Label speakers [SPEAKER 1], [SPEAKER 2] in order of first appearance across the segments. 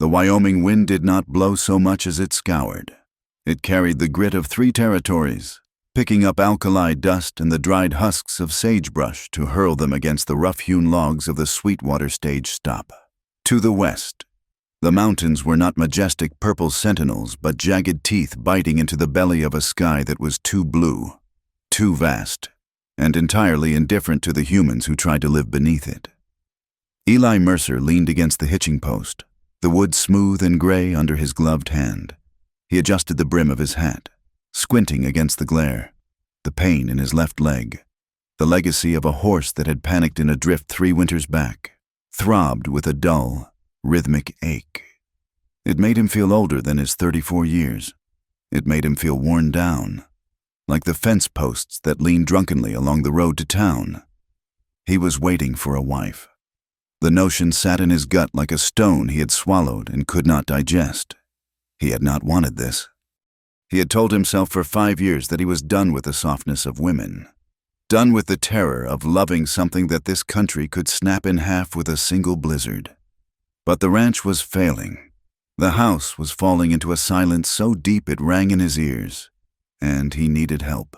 [SPEAKER 1] The Wyoming wind did not blow so much as it scoured. It carried the grit of 3 territories, picking up alkali dust and the dried husks of sagebrush to hurl them against the rough-hewn logs of the Sweetwater stage stop. To the west, the mountains were not majestic purple sentinels, but jagged teeth biting into the belly of a sky that was too blue, too vast, and entirely indifferent to the humans who tried to live beneath it. Eli Mercer leaned against the hitching post, the wood smooth and gray under his gloved hand. He adjusted the brim of his hat, squinting against the glare, the pain in his left leg, the legacy of a horse that had panicked in a drift 3 winters back, throbbed with a dull, rhythmic ache. It made him feel older than his 34 years. It made him feel worn down, like the fence posts that leaned drunkenly along the road to town. He was waiting for a wife. The notion sat in his gut like a stone he had swallowed and could not digest. He had not wanted this. He had told himself for 5 years that he was done with the softness of women, done with the terror of loving something that this country could snap in half with a single blizzard. But the ranch was failing. The house was falling into a silence so deep it rang in his ears, and he needed help.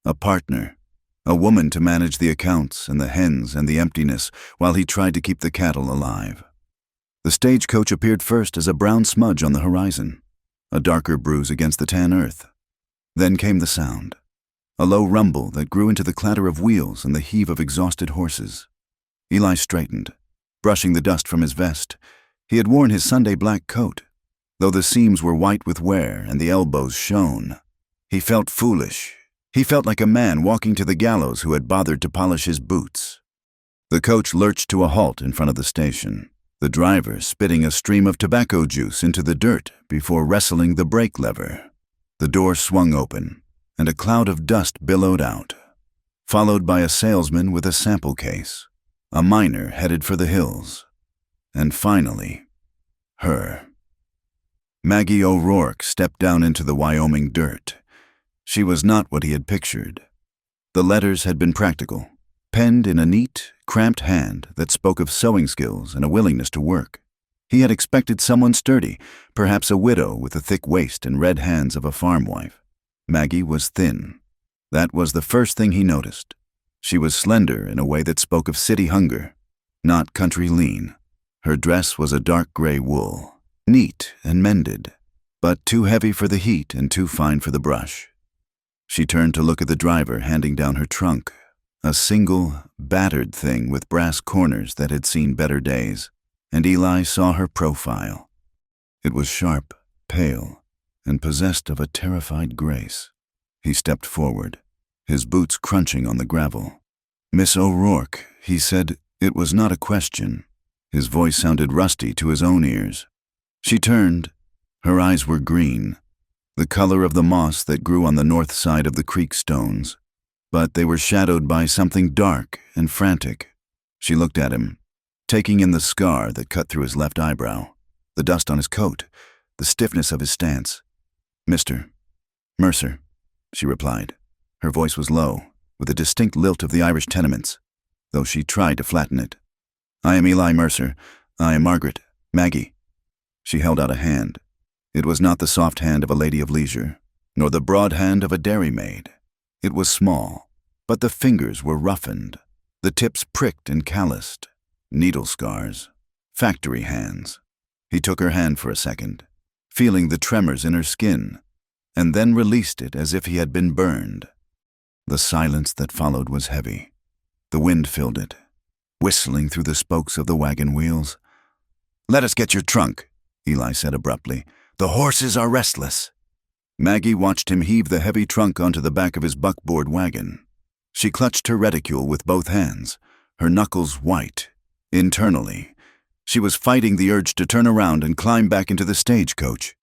[SPEAKER 1] A partner. A woman to manage the accounts and the hens and the emptiness while he tried to keep the cattle alive. The stagecoach appeared first as a brown smudge on the horizon, a darker bruise against the tan earth. Then came the sound, a low rumble that grew into the clatter of wheels and the heave of exhausted horses. Eli straightened, brushing the dust from his vest. He had worn his Sunday black coat, though the seams were white with wear and the elbows shone. He felt foolish. He felt like a man walking to the gallows who had bothered to polish his boots. The coach lurched to a halt in front of the station, the driver spitting a stream of tobacco juice into the dirt before wrestling the brake lever. The door swung open, and a cloud of dust billowed out, followed by a salesman with a sample case, a miner headed for the hills, and finally, her. Maggie O'Rourke stepped down into the Wyoming dirt. She was not what he had pictured. The letters had been practical, penned in a neat, cramped hand that spoke of sewing skills and a willingness to work. He had expected someone sturdy, perhaps a widow with the thick waist and red hands of a farm wife. Maggie was thin. That was the first thing he noticed. She was slender in a way that spoke of city hunger, not country lean. Her dress was a dark gray wool, neat and mended, but too heavy for the heat and too fine for the brush. She turned to look at the driver handing down her trunk, a single, battered thing with brass corners that had seen better days, and Eli saw her profile. It was sharp, pale, and possessed of a terrified grace. He stepped forward, his boots crunching on the gravel. "Miss O'Rourke," he said. It was not a question. His voice sounded rusty to his own ears. She turned. Her eyes were green, the color of the moss that grew on the north side of the creek stones, but they were shadowed by something dark and frantic. She looked at him, taking in the scar that cut through his left eyebrow, the dust on his coat, the stiffness of his stance. "Mr. Mercer," she replied. Her voice was low, with a distinct lilt of the Irish tenements, though she tried to flatten it. "I am Eli Mercer. I am Margaret. Maggie." She held out a hand. It was not the soft hand of a lady of leisure, nor the broad hand of a dairymaid. It was small, but the fingers were roughened, the tips pricked and calloused, needle scars, factory hands. He took her hand for a second, feeling the tremors in her skin, and then released it as if he had been burned. The silence that followed was heavy. The wind filled it, whistling through the spokes of the wagon wheels. "Let us get your trunk," Eli said abruptly. "The horses are restless." Maggie watched him heave the heavy trunk onto the back of his buckboard wagon. She clutched her reticule with both hands, her knuckles white. Internally, she was fighting the urge to turn around and climb back into the stagecoach.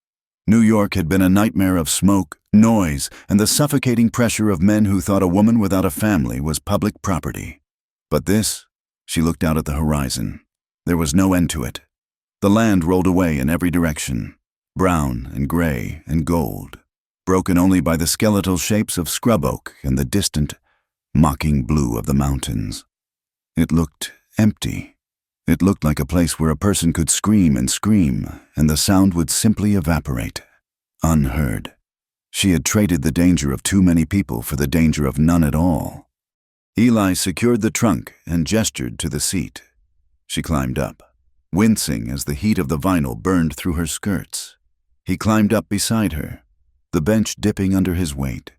[SPEAKER 1] New York had been a nightmare of smoke, noise, and the suffocating pressure of men who thought a woman without a family was public property. But this, she looked out at the horizon. There was no end to it. The land rolled away in every direction, brown and gray and gold, broken only by the skeletal shapes of scrub oak and the distant, mocking blue of the mountains. It looked empty. It looked like a place where a person could scream, and the sound would simply evaporate, unheard. She had traded the danger of too many people for the danger of none at all. Eli secured the trunk and gestured to the seat. She climbed up, wincing as the heat of the vinyl burned through her skirts. He climbed up beside her, the bench dipping under his weight.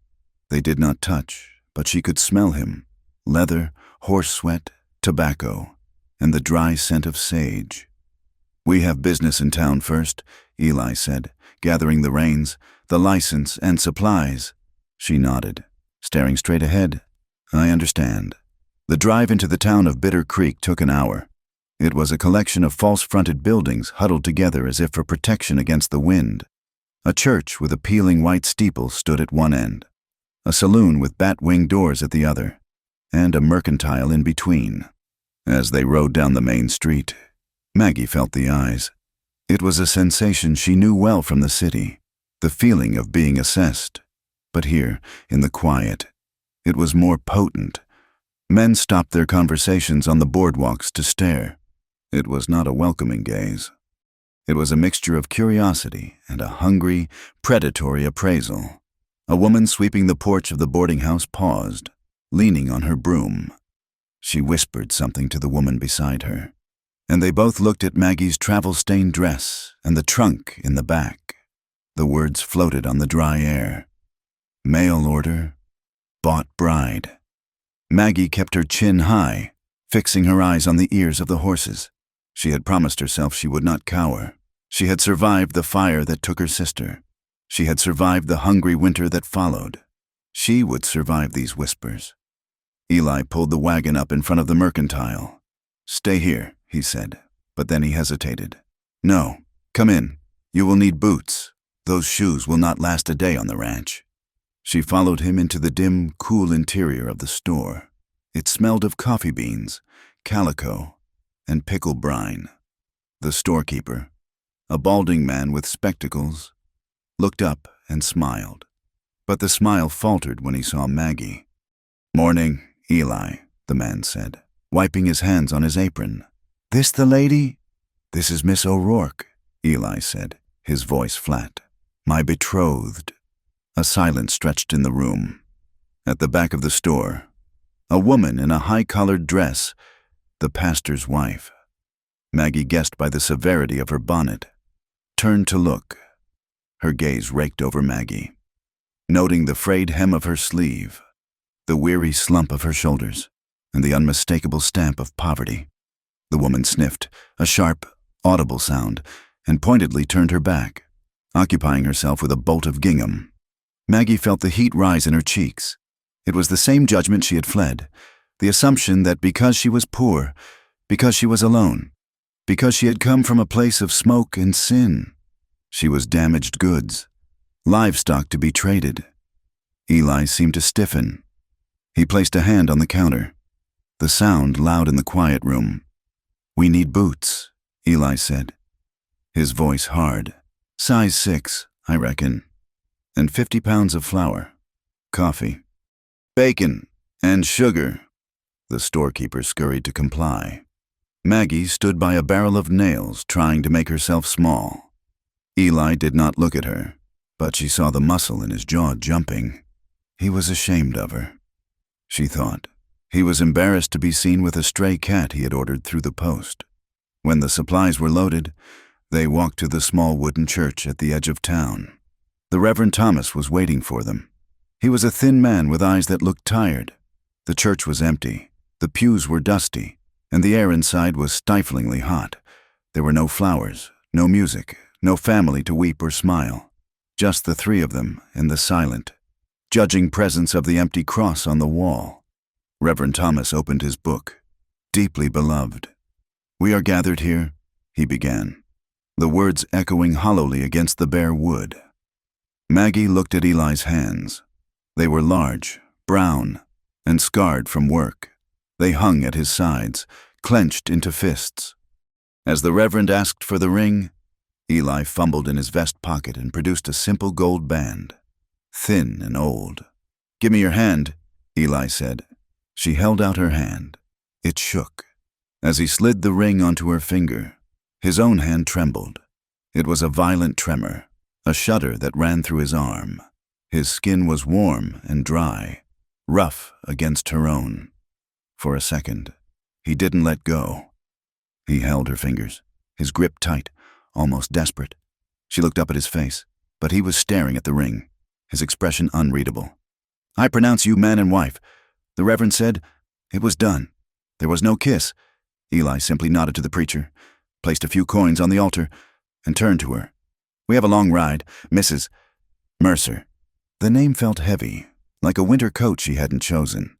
[SPEAKER 1] They did not touch, but she could smell him: leather, horse sweat, tobacco, and the dry scent of sage. "We have business in town first," Eli said, gathering the reins, "the license and supplies." She nodded, staring straight ahead. "I understand." The drive into the town of Bitter Creek took an hour. It was a collection of false-fronted buildings huddled together as if for protection against the wind. A church with a peeling white steeple stood at one end, a saloon with bat-wing doors at the other, and a mercantile in between. As they rode down the main street, Maggie felt the eyes. It was a sensation she knew well from the city, the feeling of being assessed. But here, in the quiet, it was more potent. Men stopped their conversations on the boardwalks to stare. It was not a welcoming gaze. It was a mixture of curiosity and a hungry, predatory appraisal. A woman sweeping the porch of the boarding house paused, leaning on her broom. She whispered something to the woman beside her, and they both looked at Maggie's travel-stained dress and the trunk in the back. The words floated on the dry air. Mail order, bought bride. Maggie kept her chin high, fixing her eyes on the ears of the horses. She had promised herself she would not cower. She had survived the fire that took her sister. She had survived the hungry winter that followed. She would survive these whispers. Eli pulled the wagon up in front of the mercantile. "Stay here," he said, but then he hesitated. "No, come in. You will need boots. Those shoes will not last a day on the ranch." She followed him into the dim, cool interior of the store. It smelled of coffee beans, calico, and pickle brine. The storekeeper, a balding man with spectacles, looked up and smiled. But the smile faltered when he saw Maggie. "Morning, Eli," the man said, wiping his hands on his apron. "This the lady?" "This is Miss O'Rourke," Eli said, his voice flat. "My betrothed." A silence stretched in the room. At the back of the store, a woman in a high-collared dress, the pastor's wife. Maggie guessed by the severity of her bonnet, turned to look. Her gaze raked over Maggie, noting the frayed hem of her sleeve, the weary slump of her shoulders, and the unmistakable stamp of poverty. The woman sniffed, a sharp, audible sound, and pointedly turned her back, occupying herself with a bolt of gingham. Maggie felt the heat rise in her cheeks. It was the same judgment she had fled, the assumption that because she was poor, because she was alone, because she had come from a place of smoke and sin, she was damaged goods, livestock to be traded. Eli seemed to stiffen. He placed a hand on the counter, the sound loud in the quiet room. "We need boots," Eli said, his voice hard. "Size 6, I reckon. And 50 pounds of flour. Coffee. Bacon and sugar." The storekeeper scurried to comply. Maggie stood by a barrel of nails, trying to make herself small. Eli did not look at her, but she saw the muscle in his jaw jumping. He was ashamed of her, she thought. He was embarrassed to be seen with a stray cat he had ordered through the post. When the supplies were loaded, they walked to the small wooden church at the edge of town. The Reverend Thomas was waiting for them. He was a thin man with eyes that looked tired. The church was empty, the pews were dusty, and the air inside was stiflingly hot. There were no flowers, no music, no family to weep or smile. Just the three of them and the silent, judging presence of the empty cross on the wall. Reverend Thomas opened his book. "Deeply beloved. We are gathered here," he began, the words echoing hollowly against the bare wood. Maggie looked at Eli's hands. They were large, brown, and scarred from work. They hung at his sides, clenched into fists. As the Reverend asked for the ring, Eli fumbled in his vest pocket and produced a simple gold band, thin and old. "Give me your hand," Eli said. She held out her hand. It shook. As he slid the ring onto her finger, his own hand trembled. It was a violent tremor, a shudder that ran through his arm. His skin was warm and dry, rough against her own. For a second, he didn't let go. He held her fingers, his grip tight, almost desperate. She looked up at his face, but he was staring at the ring, his expression unreadable. "I pronounce you man and wife," the Reverend said. It was done. There was no kiss. Eli simply nodded to the preacher, placed a few coins on the altar, and turned to her. "We have a long ride, Mrs. Mercer." The name felt heavy, like a winter coat she hadn't chosen.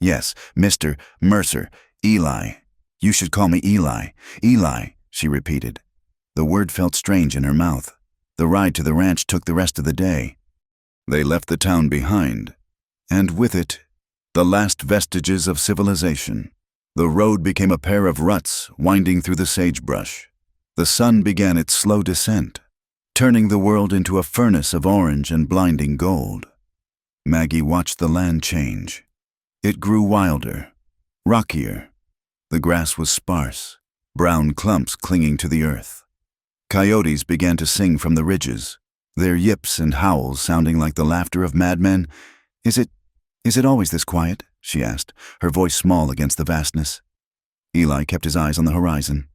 [SPEAKER 1] "Yes, Mr. Mercer, Eli. You should call me Eli. Eli," she repeated. The word felt strange in her mouth. The ride to the ranch took the rest of the day. They left the town behind, and with it, the last vestiges of civilization. The road became a pair of ruts winding through the sagebrush. The sun began its slow descent, turning the world into a furnace of orange and blinding gold. Maggie watched the land change. It grew wilder, rockier. The grass was sparse, brown clumps clinging to the earth. Coyotes began to sing from the ridges, their yips and howls sounding like the laughter of madmen. Is it always this quiet?" she asked, her voice small against the vastness. Eli kept his eyes on the horizon.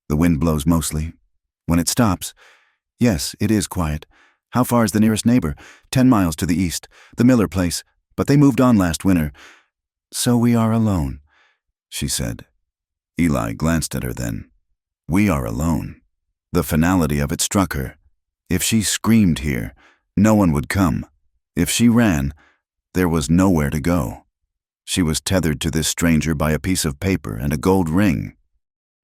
[SPEAKER 1] "The wind blows mostly. When it stops, yes, it is quiet. How far is the nearest neighbor?" 10 miles to the east, the Miller place, but they moved on last winter." "So we are alone," she said. Eli glanced at her then. "We are alone." The finality of it struck her. If she screamed here, no one would come. If she ran, there was nowhere to go. She was tethered to this stranger by a piece of paper and a gold ring.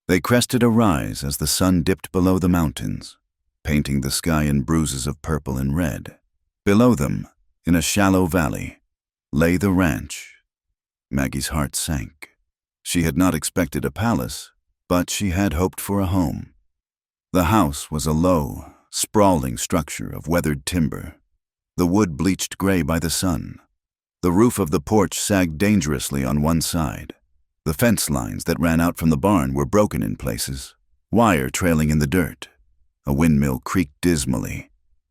[SPEAKER 1] They crested a rise as the sun dipped below the mountains, painting the sky in bruises of purple and red. Below them, in a shallow valley, lay the ranch. Maggie's heart sank. She had not expected a palace, but she had hoped for a home. The house was a low, sprawling structure of weathered timber, the wood bleached gray by the sun. The roof of the porch sagged dangerously on one side. The fence lines that ran out from the barn were broken in places, wire trailing in the dirt. A windmill creaked dismally,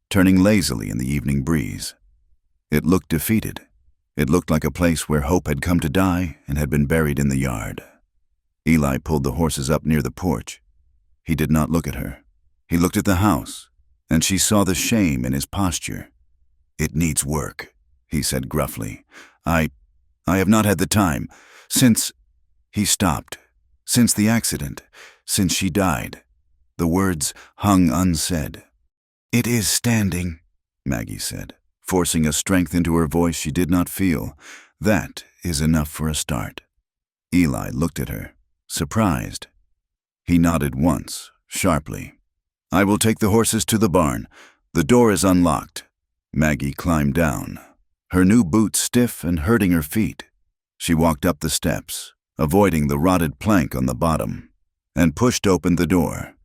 [SPEAKER 1] turning lazily in the evening breeze. It looked defeated. It looked like a place where hope had come to die and had been buried in the yard. Eli pulled the horses up near the porch. He did not look at her. He looked at the house, and she saw the shame in his posture. "It needs work," he said gruffly. I have not had the time. Since..." He stopped. "Since the accident. Since she died." The words hung unsaid. "It is standing," Maggie said, forcing a strength into her voice she did not feel. "That is enough for a start." Eli looked at her, surprised. He nodded once, sharply. "I will take the horses to the barn. The door is unlocked." Maggie climbed down, her new boots stiff and hurting her feet. She walked up the steps, avoiding the rotted plank on the bottom, and pushed open the door.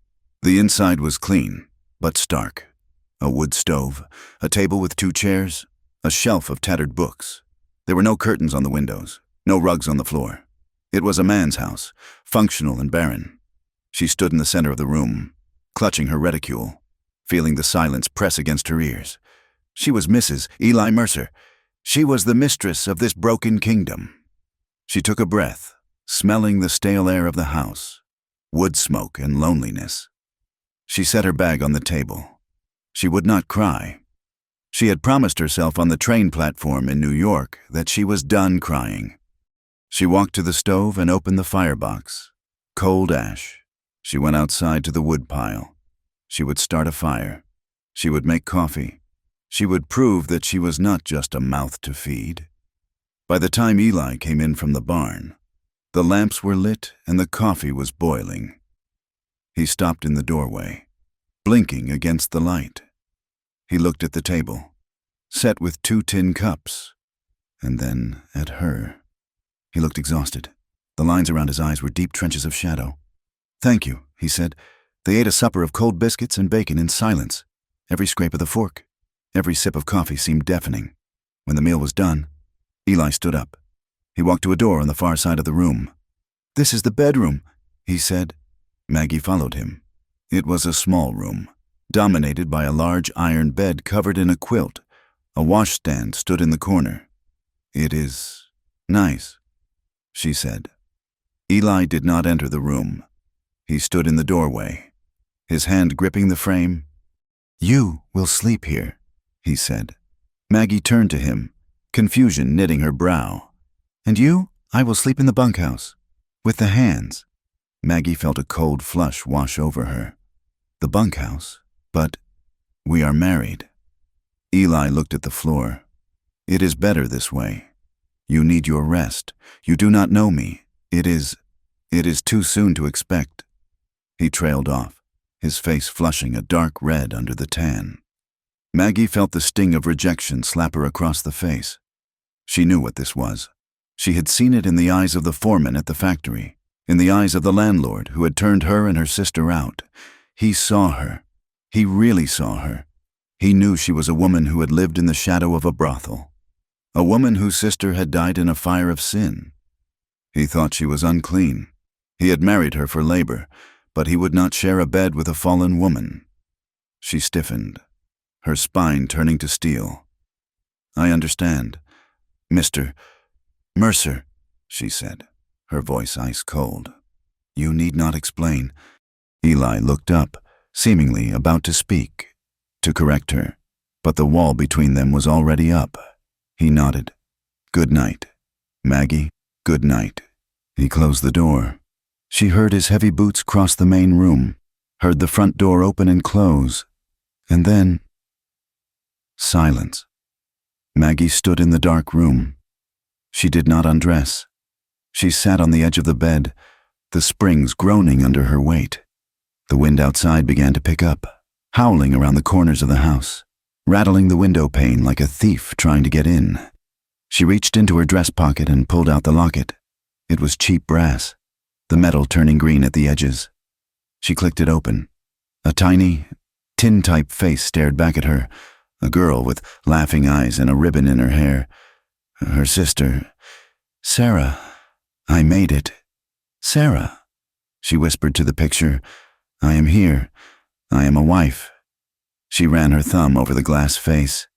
[SPEAKER 1] The inside was clean, but stark. A wood stove, a table with 2 chairs, a shelf of tattered books. There were no curtains on the windows, no rugs on the floor. It was a man's house, functional and barren. She stood in the center of the room, clutching her reticule, feeling the silence press against her ears. She was Mrs. Eli Mercer. She was the mistress of this broken kingdom. She took a breath, smelling the stale air of the house, wood smoke and loneliness. She set her bag on the table. She would not cry. She had promised herself on the train platform in New York that she was done crying. She walked to the stove and opened the firebox. Cold ash. She went outside to the wood pile. She would start a fire. She would make coffee. She would prove that she was not just a mouth to feed. By the time Eli came in from the barn, the lamps were lit and the coffee was boiling. He stopped in the doorway, blinking against the light. He looked at the table, set with 2 tin cups, and then at her. He looked exhausted. The lines around his eyes were deep trenches of shadow. "Thank you," he said. They ate a supper of cold biscuits and bacon in silence. Every scrape of the fork, every sip of coffee seemed deafening. When the meal was done, Eli stood up. He walked to a door on the far side of the room. "This is the bedroom," he said. Maggie followed him. It was a small room, dominated by a large iron bed covered in a quilt. A washstand stood in the corner. "It is nice," she said. Eli did not enter the room. He stood in the doorway, his hand gripping the frame. "You will sleep here," he said. Maggie turned to him, confusion knitting her brow. "And you? I will sleep in the bunkhouse, with the hands." Maggie felt a cold flush wash over her. "The bunkhouse? But we are married." Eli looked at the floor. "It is better this way. You need your rest. You do not know me. It is too soon to expect." He trailed off, his face flushing a dark red under the tan. Maggie felt the sting of rejection slap her across the face. She knew what this was. She had seen it in the eyes of the foreman at the factory, in the eyes of the landlord who had turned her and her sister out. He saw her. He really saw her. He knew she was a woman who had lived in the shadow of a brothel, a woman whose sister had died in a fire of sin. He thought she was unclean. He had married her for labor, but he would not share a bed with a fallen woman. She stiffened, her spine turning to steel. "I understand. Mr. Mercer," she said, her voice ice cold. "You need not explain." Eli looked up, seemingly about to speak, to correct her, but the wall between them was already up. He nodded. "Good night. Maggie, good night." He closed the door. She heard his heavy boots cross the main room, heard the front door open and close, and then silence. Maggie stood in the dark room. She did not undress. She sat on the edge of the bed, the springs groaning under her weight. The wind outside began to pick up, howling around the corners of the house, rattling the window pane like a thief trying to get in. She reached into her dress pocket and pulled out the locket. It was cheap brass, the metal turning green at the edges. She clicked it open. A tiny, tin-type face stared back at her, a girl with laughing eyes and a ribbon in her hair. Her sister. "Sarah, I made it. Sarah," she whispered to the picture. "I am here. I am a wife." She ran her thumb over the glass face.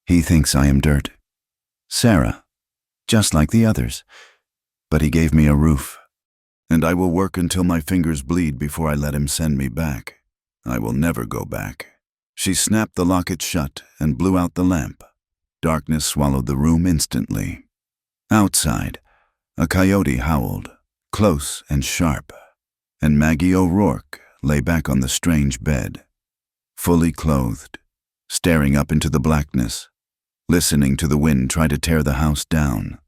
[SPEAKER 1] "He thinks I am dirt. Sarah, just like the others. But he gave me a roof. And I will work until my fingers bleed before I let him send me back. I will never go back." She snapped the locket shut and blew out the lamp. Darkness swallowed the room instantly. Outside, a coyote howled, close and sharp, and Maggie O'Rourke lay back on the strange bed, fully clothed, staring up into the blackness, listening to the wind try to tear the house down.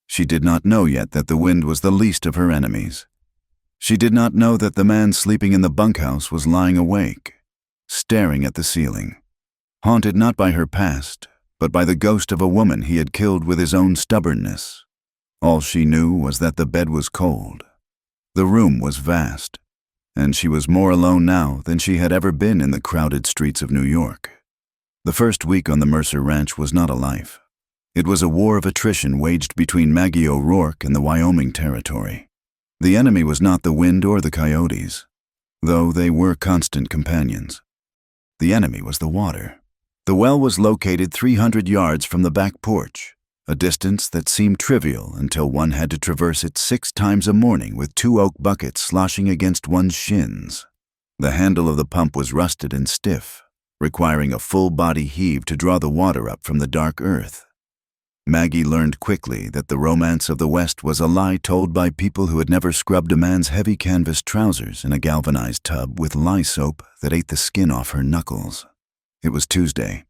[SPEAKER 1] She did not know yet that the wind was the least of her enemies. She did not know that the man sleeping in the bunkhouse was lying awake, staring at the ceiling, haunted not by her past, but by the ghost of a woman he had killed with his own stubbornness. All she knew was that the bed was cold. The room was vast, and she was more alone now than she had ever been in the crowded streets of New York. The first week on the Mercer Ranch was not a life. It was a war of attrition waged between Maggie O'Rourke and the Wyoming Territory. The enemy was not the wind or the coyotes, though they were constant companions. The enemy was the water. The well was located 300 yards from the back porch, a distance that seemed trivial until one had to traverse it 6 times a morning with 2 oak buckets sloshing against one's shins. The handle of the pump was rusted and stiff, requiring a full-body heave to draw the water up from the dark earth. Maggie learned quickly that the romance of the West was a lie told by people who had never scrubbed a man's heavy canvas trousers in a galvanized tub with lye soap that ate the skin off her knuckles. It was Tuesday,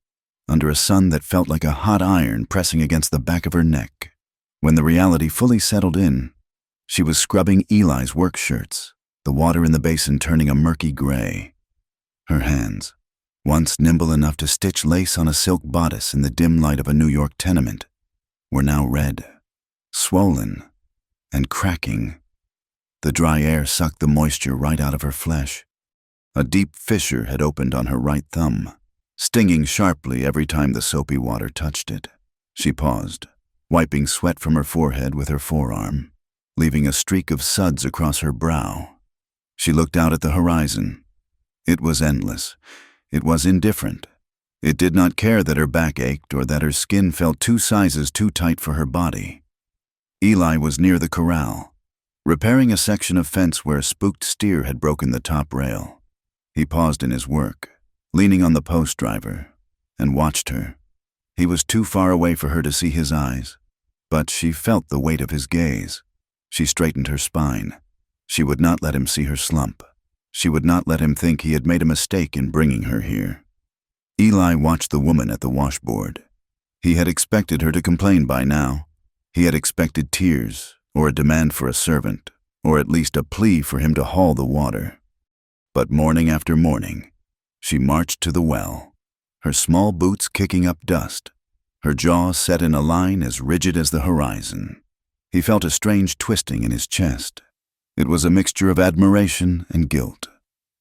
[SPEAKER 1] under a sun that felt like a hot iron pressing against the back of her neck. When the reality fully settled in, she was scrubbing Eli's work shirts, the water in the basin turning a murky gray. Her hands, once nimble enough to stitch lace on a silk bodice in the dim light of a New York tenement, were now red, swollen, and cracking. The dry air sucked the moisture right out of her flesh. A deep fissure had opened on her right thumb, stinging sharply every time the soapy water touched it. She paused, wiping sweat from her forehead with her forearm. leaving a streak of suds across her brow. She looked out at the horizon. It was endless. It was indifferent. It did not care that her back ached or that her skin felt 2 sizes too tight for her body. Eli was near the corral, repairing a section of fence where a spooked steer had broken the top rail. He paused in his work, leaning on the post driver, and watched her. He was too far away for her to see his eyes, but she felt the weight of his gaze. She straightened her spine. She would not let him see her slump. She would not let him think he had made a mistake in bringing her here. Eli watched the woman at the washboard. He had expected her to complain by now. He had expected tears, or a demand for a servant, or at least a plea for him to haul the water. But morning after morning, she marched to the well, her small boots kicking up dust, her jaw set in a line as rigid as the horizon. He felt a strange twisting in his chest. It was a mixture of admiration and guilt.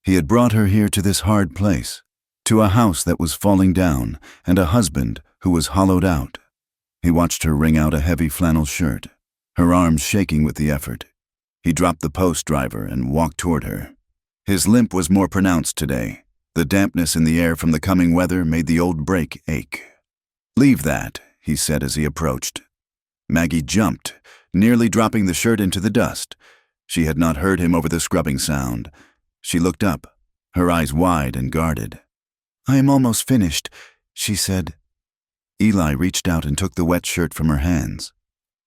[SPEAKER 1] He had brought her here to this hard place, to a house that was falling down and a husband who was hollowed out. He watched her wring out a heavy flannel shirt, her arms shaking with the effort. He dropped the post driver and walked toward her. His limp was more pronounced today. The dampness in the air from the coming weather made the old brake ache. "Leave that," he said as he approached. Maggie jumped, nearly dropping the shirt into the dust. She had not heard him over the scrubbing sound. She looked up, her eyes wide and guarded. "I am almost finished," she said. Eli reached out and took the wet shirt from her hands.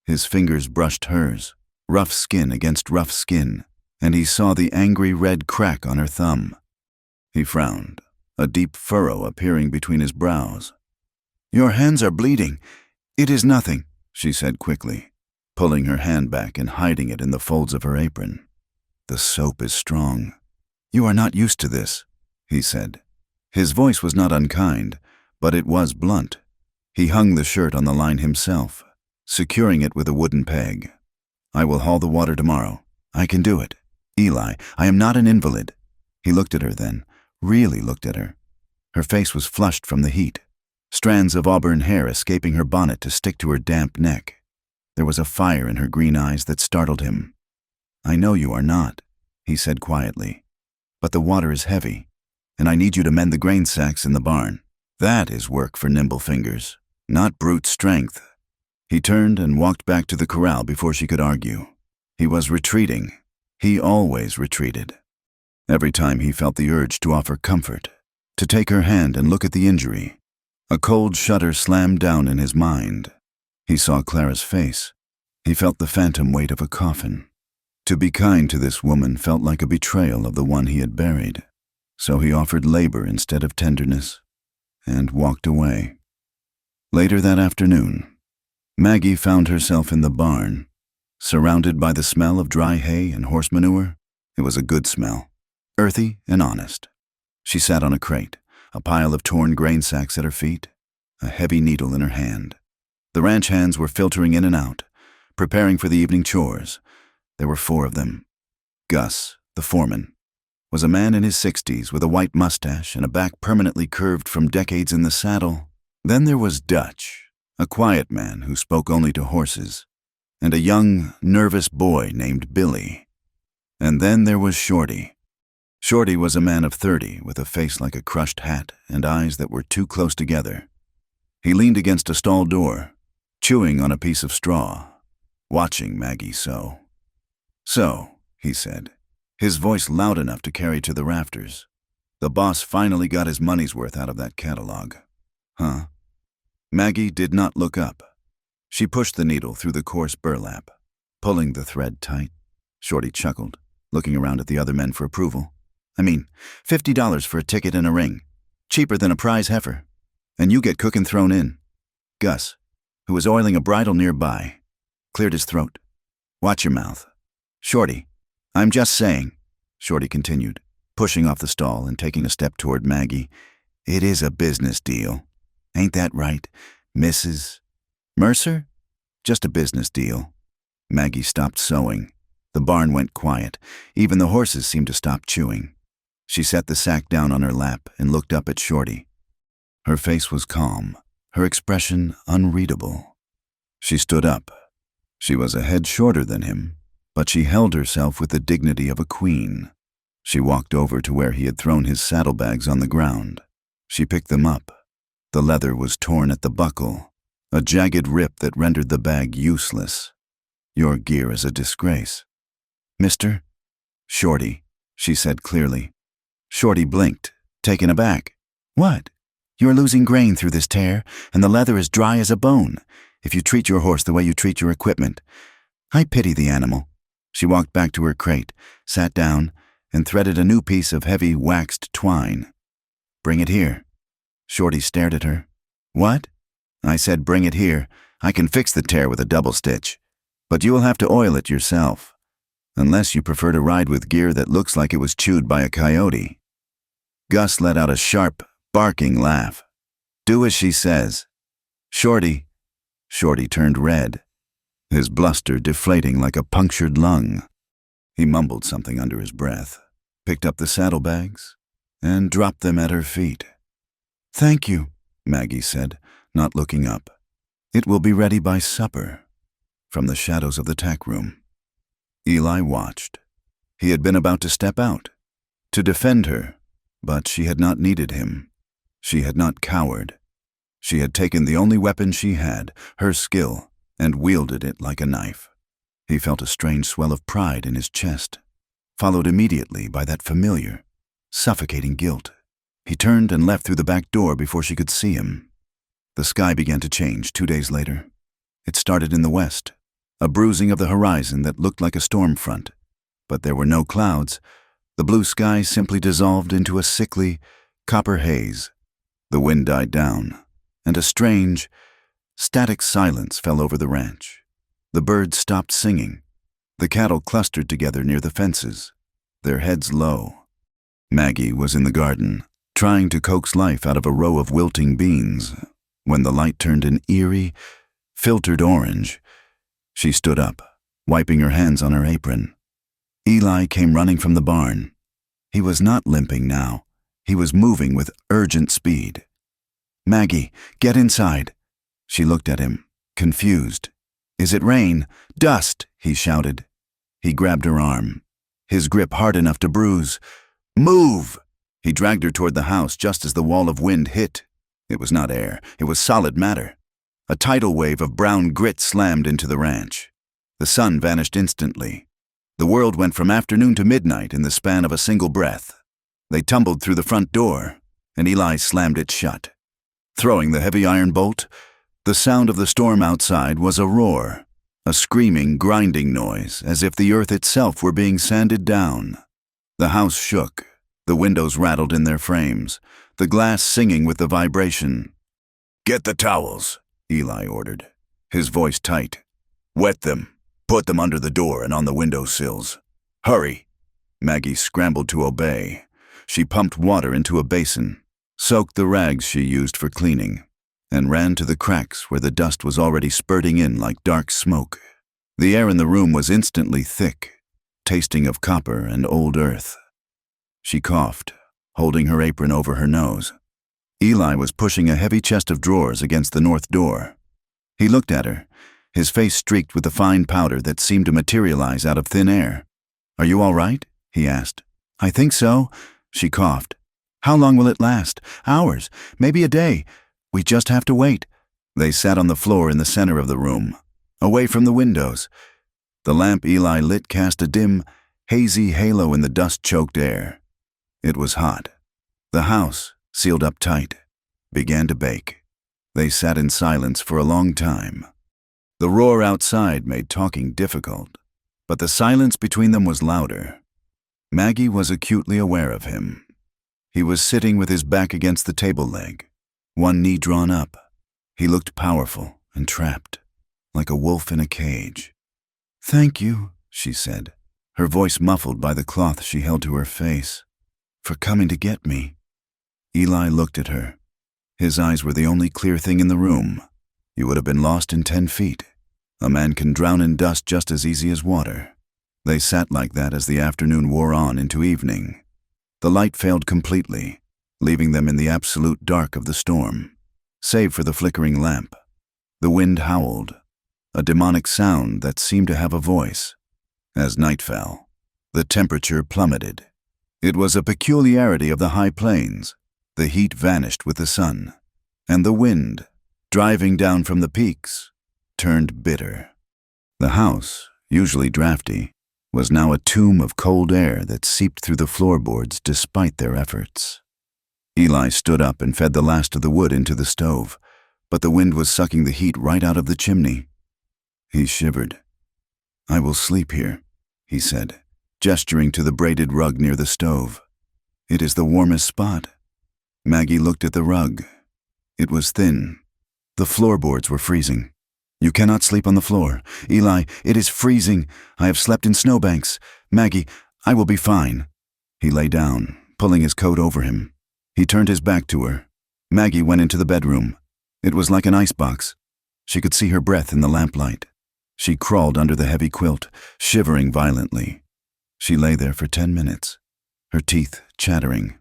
[SPEAKER 1] His fingers brushed hers, rough skin against rough skin, and he saw the angry red crack on her thumb. He frowned, a deep furrow appearing between his brows. "Your hands are bleeding. It is nothing," she said quickly, pulling her hand back and hiding it in the folds of her apron. "The soap is strong. You are not used to this," he said. His voice was not unkind, but it was blunt. He hung the shirt on the line himself, securing it with a wooden peg. "I will haul the water tomorrow. I can do it. Eli, I am not an invalid." He looked at her then, really looked at her. Her face was flushed from the heat, strands of auburn hair escaping her bonnet to stick to her damp neck. There was a fire in her green eyes that startled him. "I know you are not," he said quietly, "but the water is heavy, and I need you to mend the grain sacks in the barn. That is work for nimble fingers, not brute strength." He turned and walked back to the corral before she could argue. He was retreating. He always retreated. Every time he felt the urge to offer comfort, to take her hand and look at the injury, a cold shudder slammed down in his mind. He saw Clara's face. He felt the phantom weight of a coffin. To be kind to this woman felt like a betrayal of the one he had buried. So he offered labor instead of tenderness, and walked away. Later that afternoon, Maggie found herself in the barn, surrounded by the smell of dry hay and horse manure. It was a good smell, earthy and honest. She sat on a crate, a pile of torn grain sacks at her feet, a heavy needle in her hand. The ranch hands were filtering in and out, preparing for the evening chores. There were 4 of them. Gus, the foreman, was a man in his 60s with a white mustache and a back permanently curved from decades in the saddle. Then there was Dutch, a quiet man who spoke only to horses, and a young, nervous boy named Billy. And then there was Shorty. Shorty was a man of 30 with a face like a crushed hat and eyes that were too close together. He leaned against a stall door, chewing on a piece of straw, watching Maggie sew. "So," he said, his voice loud enough to carry to the rafters, "the boss finally got his money's worth out of that catalog. Huh?" Maggie did not look up. She pushed the needle through the coarse burlap, pulling the thread tight. Shorty chuckled, looking around at the other men for approval. "I mean, $50 for a ticket and a ring. Cheaper than a prize heifer. And you get cooking thrown in." Gus, who was oiling a bridle nearby, cleared his throat. "Watch your mouth. Shorty, I'm just saying," Shorty continued, pushing off the stall and taking a step toward Maggie. "It is a business deal. Ain't that right, Mrs. Mercer? Just a business deal." Maggie stopped sewing. The barn went quiet. Even the horses seemed to stop chewing. She set the sack down on her lap and looked up at Shorty. Her face was calm, her expression unreadable. She stood up. She was a head shorter than him, but she held herself with the dignity of a queen. She walked over to where he had thrown his saddlebags on the ground. She picked them up. The leather was torn at the buckle, a jagged rip that rendered the bag useless. "Your gear is a disgrace." "Mister?" "Shorty," she said clearly. Shorty blinked, taken aback. "What? You're losing grain through this tear, and the leather is dry as a bone, if you treat your horse the way you treat your equipment. I pity the animal." She walked back to her crate, sat down, and threaded a new piece of heavy waxed twine. "Bring it here." Shorty stared at her. "What?" "I said bring it here. I can fix the tear with a double stitch. But you will have to oil it yourself. Unless you prefer to ride with gear that looks like it was chewed by a coyote." Gus let out a sharp, barking laugh. "Do as she says." "Shorty." Shorty turned red, his bluster deflating like a punctured lung. He mumbled something under his breath, picked up the saddlebags, and dropped them at her feet. "Thank you," Maggie said, not looking up. "It will be ready by supper." From the shadows of the tack room, Eli watched. He had been about to step out, to defend her, but she had not needed him. She had not cowered. She had taken the only weapon she had, her skill, and wielded it like a knife. He felt a strange swell of pride in his chest, followed immediately by that familiar, suffocating guilt. He turned and left through the back door before she could see him. The sky began to change 2 days later. It started in the west, a bruising of the horizon that looked like a storm front. But there were no clouds. The blue sky simply dissolved into a sickly, copper haze. The wind died down, and a strange, static silence fell over the ranch. The birds stopped singing. The cattle clustered together near the fences, their heads low. Maggie was in the garden, trying to coax life out of a row of wilting beans, when the light turned an eerie, filtered orange. She stood up, wiping her hands on her apron. Eli came running from the barn. He was not limping now. He was moving with urgent speed. "Maggie, get inside." She looked at him, confused. "Is it rain? Dust!" he shouted. He grabbed her arm, his grip hard enough to bruise. "Move!" He dragged her toward the house just as the wall of wind hit. It was not air, it was solid matter. A tidal wave of brown grit slammed into the ranch. The sun vanished instantly. The world went from afternoon to midnight in the span of a single breath. They tumbled through the front door, and Eli slammed it shut. Throwing the heavy iron bolt, the sound of the storm outside was a roar, a screaming, grinding noise, as if the earth itself were being sanded down. The house shook. The windows rattled in their frames, the glass singing with the vibration. "Get the towels," Eli ordered, his voice tight. "Wet them. Put them under the door and on the window sills. Hurry." Maggie scrambled to obey. She pumped water into a basin, soaked the rags she used for cleaning, and ran to the cracks where the dust was already spurting in like dark smoke. The air in the room was instantly thick, tasting of copper and old earth. She coughed, holding her apron over her nose. Eli was pushing a heavy chest of drawers against the north door. He looked at her, his face streaked with the fine powder that seemed to materialize out of thin air. "Are you all right?" he asked. "I think so," she coughed. "How long will it last? Hours, maybe a day. We just have to wait." They sat on the floor in the center of the room, away from the windows. The lamp Eli lit cast a dim, hazy halo in the dust-choked air. It was hot. The house, sealed up tight, began to bake. They sat in silence for a long time. The roar outside made talking difficult, but the silence between them was louder. Maggie was acutely aware of him. He was sitting with his back against the table leg, one knee drawn up. He looked powerful and trapped, like a wolf in a cage. "Thank you," she said, her voice muffled by the cloth she held to her face, "for coming to get me." Eli looked at her. His eyes were the only clear thing in the room. You would have been lost in 10 feet. A man can drown in dust just as easy as water. They sat like that as the afternoon wore on into evening. The light failed completely, leaving them in the absolute dark of the storm, save for the flickering lamp. The wind howled, a demonic sound that seemed to have a voice. As night fell, the temperature plummeted. It was a peculiarity of the high plains. The heat vanished with the sun, and the wind, driving down from the peaks, turned bitter. The house, usually drafty, was now a tomb of cold air that seeped through the floorboards despite their efforts. Eli stood up and fed the last of the wood into the stove, but the wind was sucking the heat right out of the chimney. He shivered. "I will sleep here," he said, gesturing to the braided rug near the stove. "It is the warmest spot." Maggie looked at the rug. It was thin. The floorboards were freezing. "You cannot sleep on the floor. Eli, it is freezing. I have slept in snowbanks. Maggie, I will be fine." He lay down, pulling his coat over him. He turned his back to her. Maggie went into the bedroom. It was like an icebox. She could see her breath in the lamplight. She crawled under the heavy quilt, shivering violently. She lay there for 10 minutes, her teeth chattering,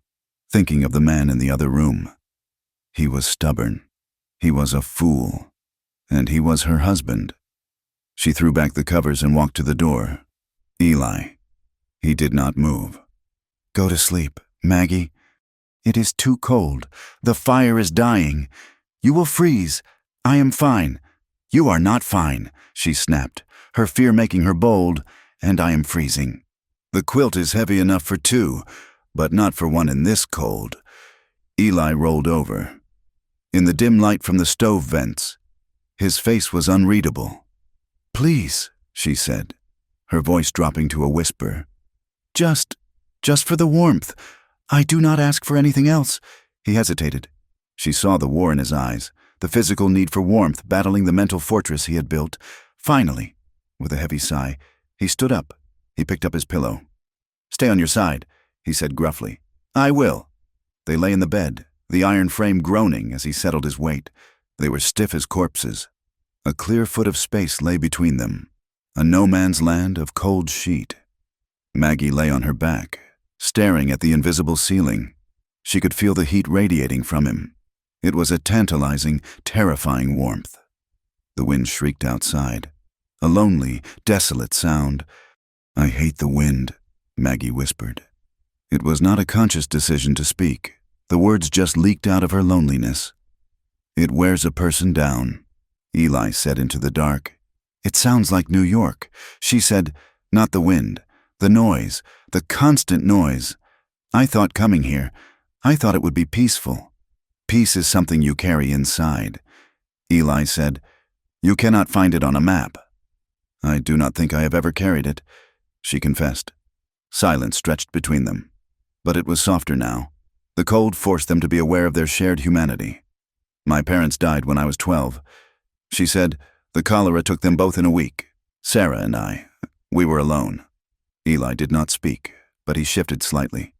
[SPEAKER 1] thinking of the man in the other room. He was stubborn. He was a fool. And he was her husband. She threw back the covers and walked to the door. Eli. He did not move. "Go to sleep, Maggie. It is too cold. The fire is dying. You will freeze. I am fine." "You are not fine," she snapped, her fear making her bold, "and I am freezing. The quilt is heavy enough for two, but not for one in this cold." Eli rolled over. In the dim light from the stove vents, his face was unreadable. "Please," she said, her voice dropping to a whisper. Just for the warmth. I do not ask for anything else." He hesitated. She saw the war in his eyes, the physical need for warmth battling the mental fortress he had built. Finally, with a heavy sigh, he stood up. He picked up his pillow. "Stay on your side," he said gruffly. "I will." They lay in the bed, the iron frame groaning as he settled his weight. They were stiff as corpses. A clear foot of space lay between them, a no-man's land of cold sheet. Maggie lay on her back, staring at the invisible ceiling. She could feel the heat radiating from him. It was a tantalizing, terrifying warmth. The wind shrieked outside, a lonely, desolate sound. "I hate the wind," Maggie whispered. It was not a conscious decision to speak. The words just leaked out of her loneliness. "It wears a person down," Eli said into the dark. "It sounds like New York," she said. "Not the wind, the noise, the constant noise. I thought coming here, I thought it would be peaceful." "Peace is something you carry inside," Eli said. "You cannot find it on a map." "I do not think I have ever carried it," she confessed. Silence stretched between them, but it was softer now. The cold forced them to be aware of their shared humanity. "My parents died when I was 12. She said the cholera took them both in a week. Sarah and I, we were alone." Eli did not speak, but he shifted slightly,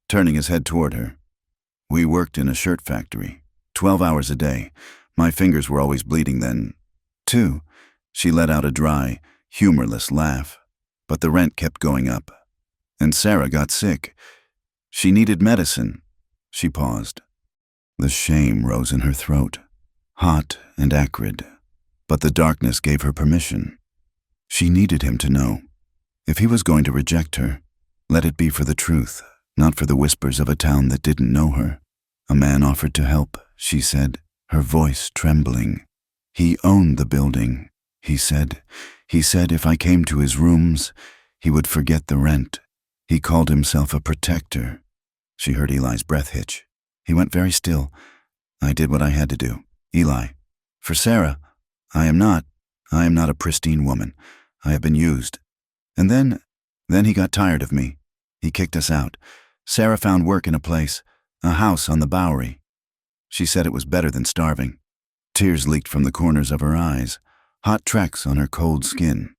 [SPEAKER 1] turning his head toward her. "We worked in a shirt factory, 12 hours a day. My fingers were always bleeding then, too." She let out a dry, humorless laugh. "But the rent kept going up. And Sarah got sick. She needed medicine." She paused. The shame rose in her throat, hot and acrid, but the darkness gave her permission. She needed him to know. If he was going to reject her, let it be for the truth, not for the whispers of a town that didn't know her. "A man offered to help," she said, her voice trembling. "He owned the building," he said. "He said if I came to his rooms, he would forget the rent. He called himself a protector." She heard Eli's breath hitch. He went very still. "I did what I had to do. Eli, for Sarah, I am not a pristine woman. I have been used. And then he got tired of me. He kicked us out. Sarah found work in a house on the Bowery. She said it was better than starving." Tears leaked from the corners of her eyes, hot tracks on her cold skin.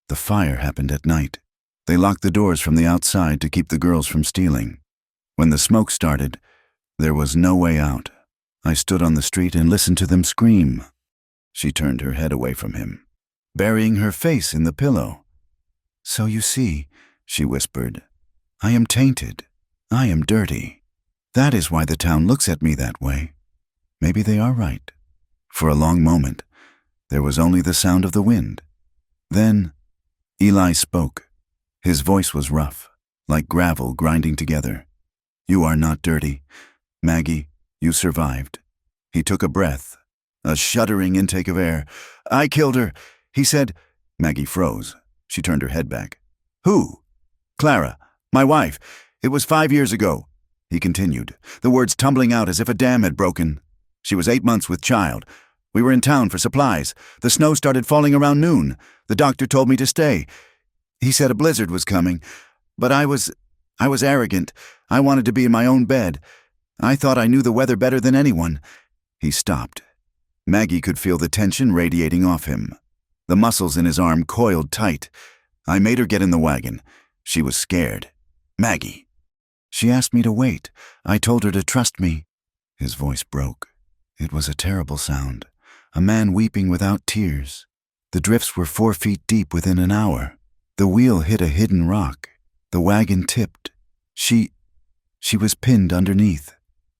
[SPEAKER 1] "The fire happened at night. They locked the doors from the outside to keep the girls from stealing. When the smoke started, there was no way out. I stood on the street and listened to them scream." She turned her head away from him, burying her face in the pillow. "So you see," she whispered, "I am tainted. I am dirty. That is why the town looks at me that way. Maybe they are right." For a long moment, there was only the sound of the wind. Then Eli spoke. His voice was rough, like gravel grinding together. "You are not dirty. Maggie, you survived." He took a breath, a shuddering intake of air. "I killed her," he said. Maggie froze. She turned her head back. "Who?" "Clara, my wife. It was 5 years ago," he continued, the words tumbling out as if a dam had broken. "She was 8 months with child. We were in town for supplies. The snow started falling around noon. The doctor told me to stay. He said a blizzard was coming, but I was arrogant. I wanted to be in my own bed. I thought I knew the weather better than anyone." He stopped. Maggie could feel the tension radiating off him. The muscles in his arm coiled tight. "I made her get in the wagon. She was scared. Maggie." "She asked me to wait. I told her to trust me." His voice broke. It was a terrible sound. A man weeping without tears. The drifts were 4 feet deep within an hour. The wheel hit a hidden rock. The wagon tipped. She was pinned underneath.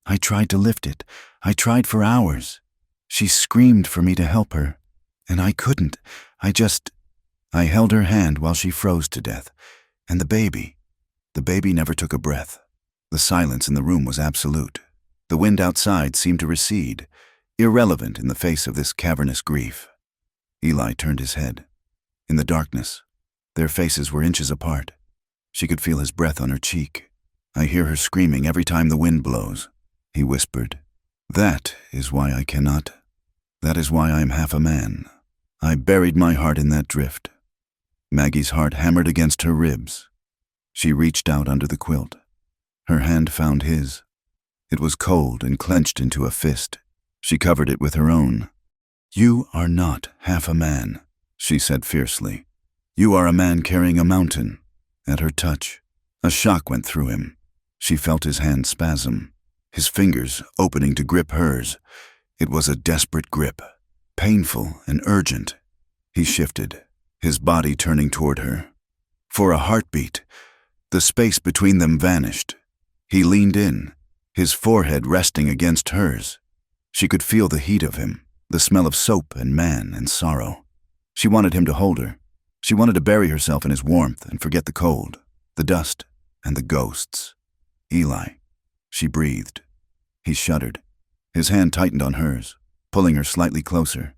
[SPEAKER 1] I tried to lift it. I tried for hours. She screamed for me to help her, and I couldn't. I held her hand while she froze to death. And the baby never took a breath. The silence in the room was absolute. The wind outside seemed to recede, irrelevant in the face of this cavernous grief. Eli turned his head. In the darkness, their faces were inches apart. She could feel his breath on her cheek. "I hear her screaming every time the wind blows," he whispered. "That is why I cannot. That is why I am half a man. I buried my heart in that drift." Maggie's heart hammered against her ribs. She reached out under the quilt. Her hand found his. It was cold and clenched into a fist. She covered it with her own. "You are not half a man," she said fiercely. "You are a man carrying a mountain." At her touch, a shock went through him. She felt his hand spasm, his fingers opening to grip hers. It was a desperate grip, painful and urgent. He shifted, his body turning toward her. For a heartbeat, the space between them vanished. He leaned in, his forehead resting against hers. She could feel the heat of him, the smell of soap and man and sorrow. She wanted him to hold her. She wanted to bury herself in his warmth and forget the cold, the dust, and the ghosts. "Eli," she breathed. He shuddered. His hand tightened on hers, pulling her slightly closer.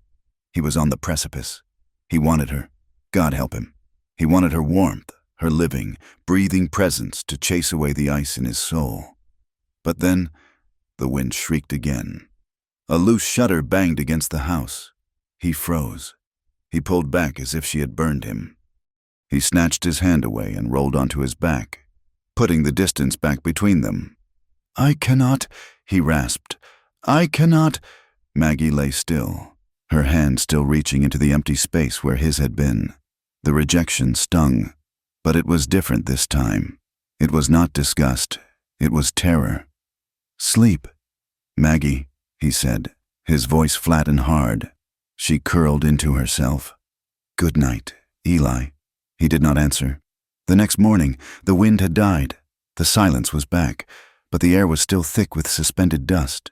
[SPEAKER 1] He was on the precipice. He wanted her. God help him. He wanted her warmth, her living, breathing presence to chase away the ice in his soul. But then, the wind shrieked again. A loose shutter banged against the house. He froze. He pulled back as if she had burned him. He snatched his hand away and rolled onto his back, putting the distance back between them. "I cannot," he rasped. "I cannot." Maggie lay still, her hand still reaching into the empty space where his had been. The rejection stung, but it was different this time. It was not disgust. It was terror. "Sleep, Maggie," he said, his voice flat and hard. She curled into herself. "Good night, Eli." He did not answer. The next morning, the wind had died. The silence was back, but the air was still thick with suspended dust.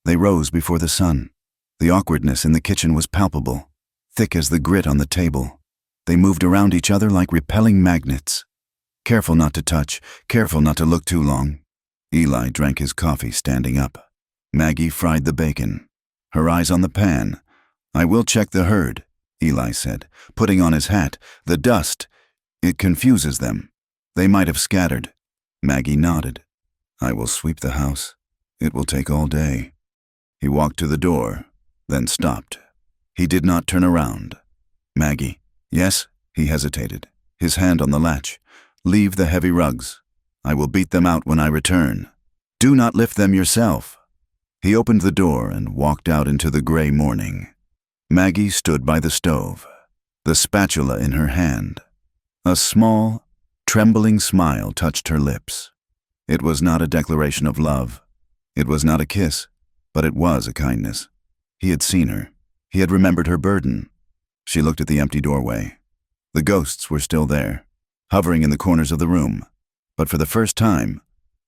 [SPEAKER 1] They rose before the sun. The awkwardness in the kitchen was palpable, thick as the grit on the table. They moved around each other like repelling magnets. Careful not to touch, careful not to look too long. Eli drank his coffee standing up. Maggie fried the bacon, her eyes on the pan. "I will check the herd," Eli said, putting on his hat. "The dust, it confuses them. They might have scattered." Maggie nodded. "I will sweep the house. It will take all day." He walked to the door, then stopped. He did not turn around. "Maggie." "Yes?" He hesitated, his hand on the latch. "Leave the heavy rugs. I will beat them out when I return. Do not lift them yourself." He opened the door and walked out into the gray morning. Maggie stood by the stove, the spatula in her hand. A small, trembling smile touched her lips. It was not a declaration of love. It was not a kiss, but it was a kindness. He had seen her. He had remembered her burden. She looked at the empty doorway. The ghosts were still there, hovering in the corners of the room, but for the first time,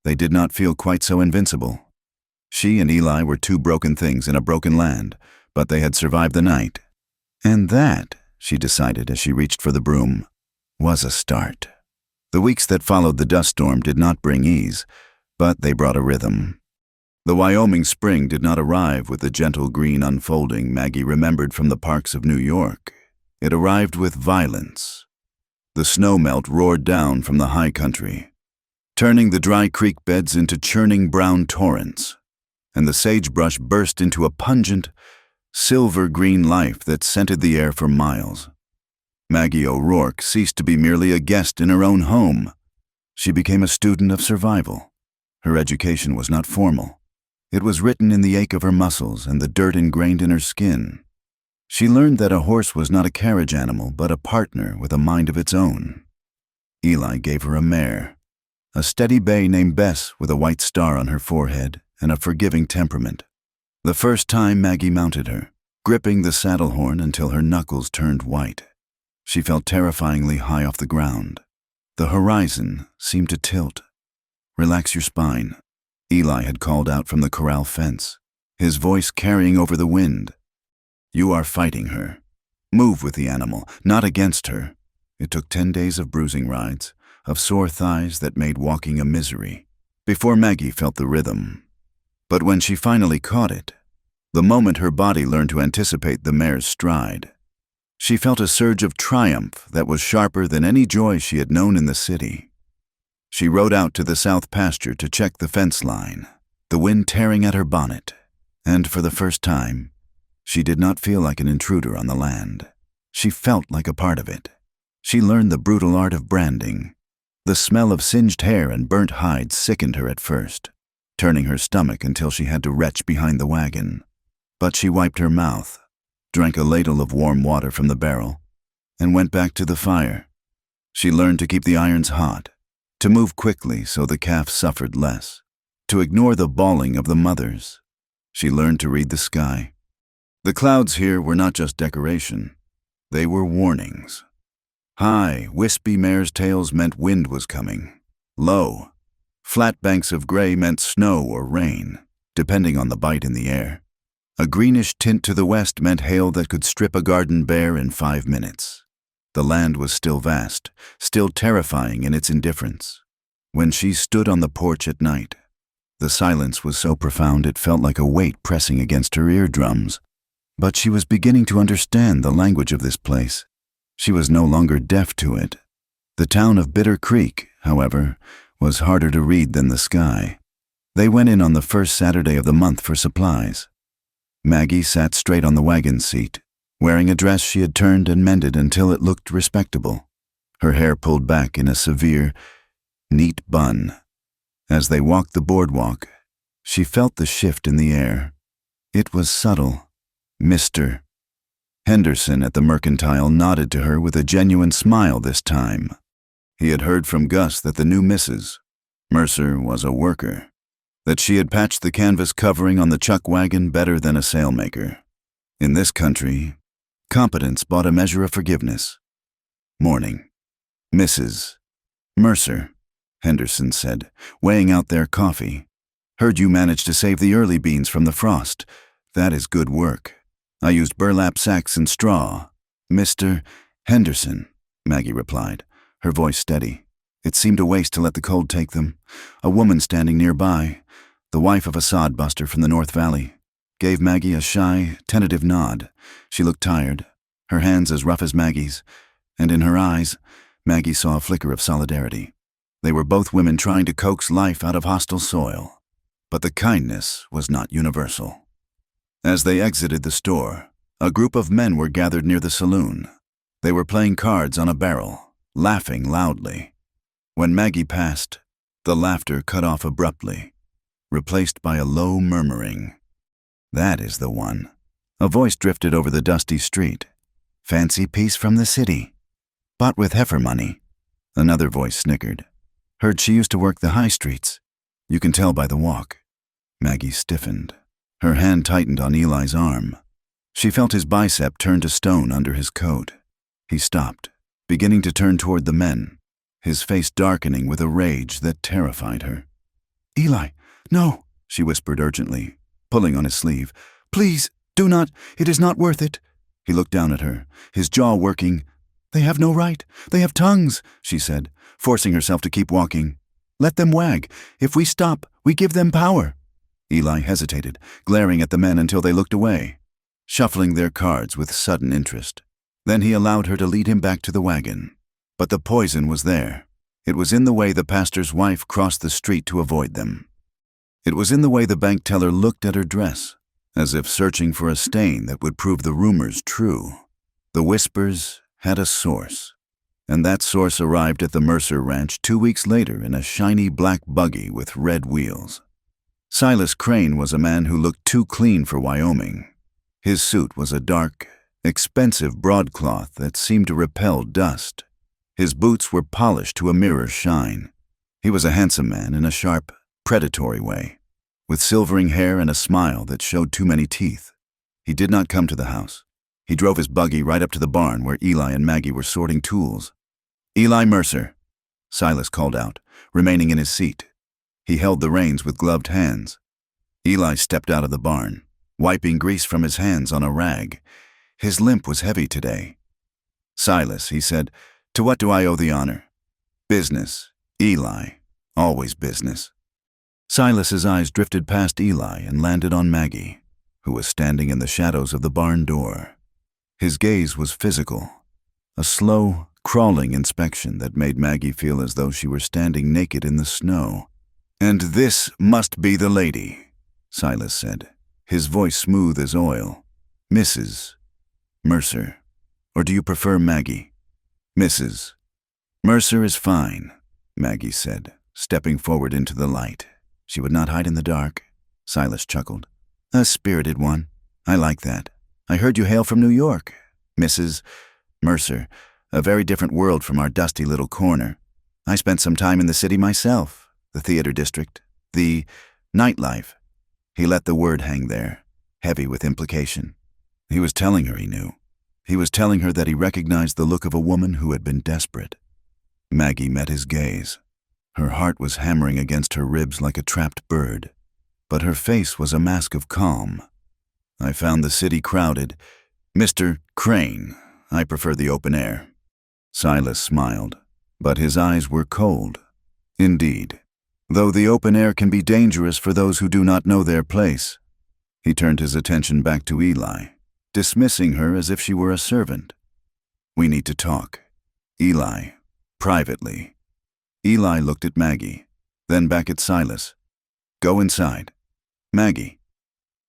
[SPEAKER 1] they did not feel quite so invincible. She and Eli were two broken things in a broken land, but they had survived the night. And that, she decided as she reached for the broom, was a start. The weeks that followed the dust storm did not bring ease, but they brought a rhythm. The Wyoming spring did not arrive with the gentle green unfolding Maggie remembered from the parks of New York. It arrived with violence. The snowmelt roared down from the high country, turning the dry creek beds into churning brown torrents, and the sagebrush burst into a pungent, silver-green life that scented the air for miles. Maggie O'Rourke ceased to be merely a guest in her own home. She became a student of survival. Her education was not formal. It was written in the ache of her muscles and the dirt ingrained in her skin. She learned that a horse was not a carriage animal, but a partner with a mind of its own. Eli gave her a mare, a steady bay named Bess with a white star on her forehead and a forgiving temperament. The first time Maggie mounted her, gripping the saddle horn until her knuckles turned white, she felt terrifyingly high off the ground. The horizon seemed to tilt. "Relax your spine," Eli had called out from the corral fence, his voice carrying over the wind. "You are fighting her. Move with the animal, not against her." It took 10 days of bruising rides, of sore thighs that made walking a misery, before Maggie felt the rhythm. But when she finally caught it, the moment her body learned to anticipate the mare's stride, she felt a surge of triumph that was sharper than any joy she had known in the city. She rode out to the south pasture to check the fence line, the wind tearing at her bonnet, and for the first time, she did not feel like an intruder on the land. She felt like a part of it. She learned the brutal art of branding. The smell of singed hair and burnt hide sickened her at first, turning her stomach until she had to retch behind the wagon. But she wiped her mouth, drank a ladle of warm water from the barrel, and went back to the fire. She learned to keep the irons hot, to move quickly so the calf suffered less, to ignore the bawling of the mothers. She learned to read the sky. The clouds here were not just decoration. They were warnings. High, wispy mare's tails meant wind was coming. Low, flat banks of gray meant snow or rain, depending on the bite in the air. A greenish tint to the west meant hail that could strip a garden bare in 5 minutes. The land was still vast, still terrifying in its indifference. When she stood on the porch at night, the silence was so profound it felt like a weight pressing against her eardrums. But she was beginning to understand the language of this place. She was no longer deaf to it. The town of Bitter Creek, however, was harder to read than the sky. They went in on the first Saturday of the month for supplies. Maggie sat straight on the wagon seat, wearing a dress she had turned and mended until it looked respectable, her hair pulled back in a severe, neat bun. As they walked the boardwalk, she felt the shift in the air. It was subtle. Mr. Henderson at the Mercantile nodded to her with a genuine smile this time. He had heard from Gus that the new Mrs. Mercer was a worker, that she had patched the canvas covering on the chuck wagon better than a sailmaker. In this country, competence bought a measure of forgiveness. "Morning, Mrs. Mercer," Henderson said, weighing out their coffee. "Heard you managed to save the early beans from the frost. That is good work. I used burlap sacks and straw." "Mr. Henderson," Maggie replied, her voice steady. It seemed a waste to let the cold take them. A woman standing nearby, the wife of a sodbuster from the North Valley, gave Maggie a shy, tentative nod. She looked tired, her hands as rough as Maggie's, and in her eyes, Maggie saw a flicker of solidarity. They were both women trying to coax life out of hostile soil, but the kindness was not universal. As they exited the store, a group of men were gathered near the saloon. They were playing cards on a barrel, laughing loudly. When Maggie passed, the laughter cut off abruptly, replaced by a low murmuring. "That is the one." A voice drifted over the dusty street. "Fancy piece from the city. Bought with heifer money." Another voice snickered. "Heard she used to work the high streets. You can tell by the walk." Maggie stiffened. Her hand tightened on Eli's arm. She felt his bicep turn to stone under his coat. He stopped, beginning to turn toward the men, his face darkening with a rage that terrified her. "Eli, no," she whispered urgently, pulling on his sleeve. "Please, do not. It is not worth it." He looked down at her, his jaw working. They have no right. They have tongues, she said, forcing herself to keep walking. Let them wag. If we stop, we give them power. Eli hesitated, glaring at the men until they looked away, shuffling their cards with sudden interest. Then he allowed her to lead him back to the wagon. But the poison was there. It was in the way the pastor's wife crossed the street to avoid them. It was in the way the bank teller looked at her dress, as if searching for a stain that would prove the rumors true. The whispers had a source, and that source arrived at the Mercer Ranch 2 weeks later in a shiny black buggy with red wheels. Silas Crane was a man who looked too clean for Wyoming. His suit was a dark, expensive broadcloth that seemed to repel dust. His boots were polished to a mirror's shine. He was a handsome man in a sharp, predatory way, with silvering hair and a smile that showed too many teeth. He did not come to the house. He drove his buggy right up to the barn where Eli and Maggie were sorting tools. "Eli Mercer," Silas called out, remaining in his seat. He held the reins with gloved hands. Eli stepped out of the barn, wiping grease from his hands on a rag. His limp was heavy today. "Silas," he said, "to what do I owe the honor?" "Business. Eli. Always business." Silas's eyes drifted past Eli and landed on Maggie, who was standing in the shadows of the barn door. His gaze was physical, a slow, crawling inspection that made Maggie feel as though she were standing naked in the snow. "And this must be the lady," Silas said, his voice smooth as oil. "Mrs. Mercer. Or do you prefer Maggie?" "Mrs. Mercer is fine," Maggie said, stepping forward into the light. She would not hide in the dark. Silas chuckled. "A spirited one. I like that. I heard you hail from New York, Mrs. Mercer. A very different world from our dusty little corner. I spent some time in the city myself, the theater district, the nightlife." He let the word hang there, heavy with implication. He was telling her he knew. He was telling her that he recognized the look of a woman who had been desperate. Maggie met his gaze. Her heart was hammering against her ribs like a trapped bird, but her face was a mask of calm. "I found the city crowded. Mr. Crane, I prefer the open air." Silas smiled, but his eyes were cold. "Indeed, though the open air can be dangerous for those who do not know their place." He turned his attention back to Eli, dismissing her as if she were a servant. "We need to talk. Eli, privately." Eli looked at Maggie, then back at Silas. "Go inside." "Maggie."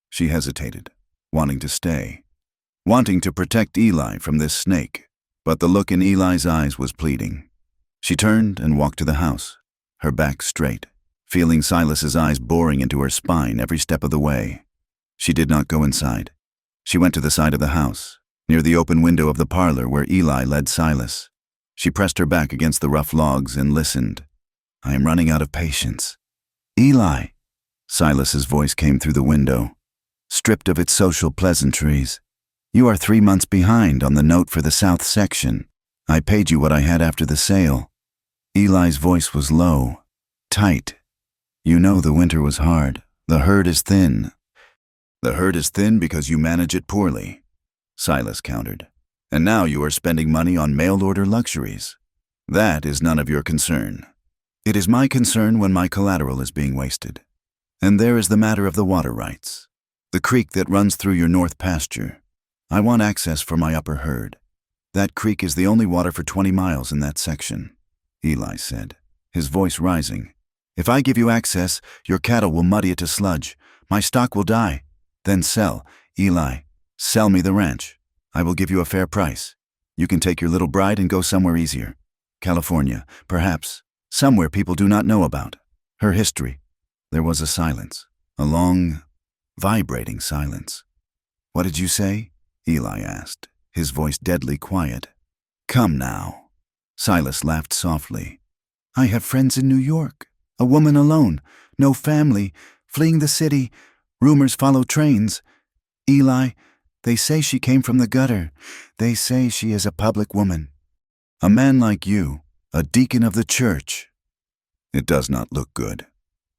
[SPEAKER 1] She hesitated, wanting to stay, wanting to protect Eli from this snake, but the look in Eli's eyes was pleading. She turned and walked to the house, her back straight, feeling Silas's eyes boring into her spine every step of the way. She did not go inside. She went to the side of the house, near the open window of the parlor where Eli led Silas. She pressed her back against the rough logs and listened. "I am running out of patience." "Eli," Silas's voice came through the window, stripped of its social pleasantries. "You are 3 months behind on the note for the south section. I paid you what I had after the sale." Eli's voice was low, tight. "You know the winter was hard. The herd is thin." "The herd is thin because you manage it poorly," Silas countered. "And now you are spending money on mail-order luxuries. That is none of your concern. It is my concern when my collateral is being wasted. And there is the matter of the water rights. The creek that runs through your north pasture. I want access for my upper herd. That creek is the only water for 20 miles in that section," Eli said, his voice rising. "If I give you access, your cattle will muddy it to sludge. My stock will die. Then sell, Eli. Sell me the ranch. I will give you a fair price. You can take your little bride and go somewhere easier. California, perhaps. Somewhere people do not know about. Her history." There was a silence, a long, vibrating silence. "What did you say?" Eli asked, his voice deadly quiet. "Come now." Silas laughed softly. "I have friends in New York. A woman alone, no family, fleeing the city. Rumors follow trains. Eli, they say she came from the gutter. They say she is a public woman." "A man like you, a deacon of the church." "It does not look good.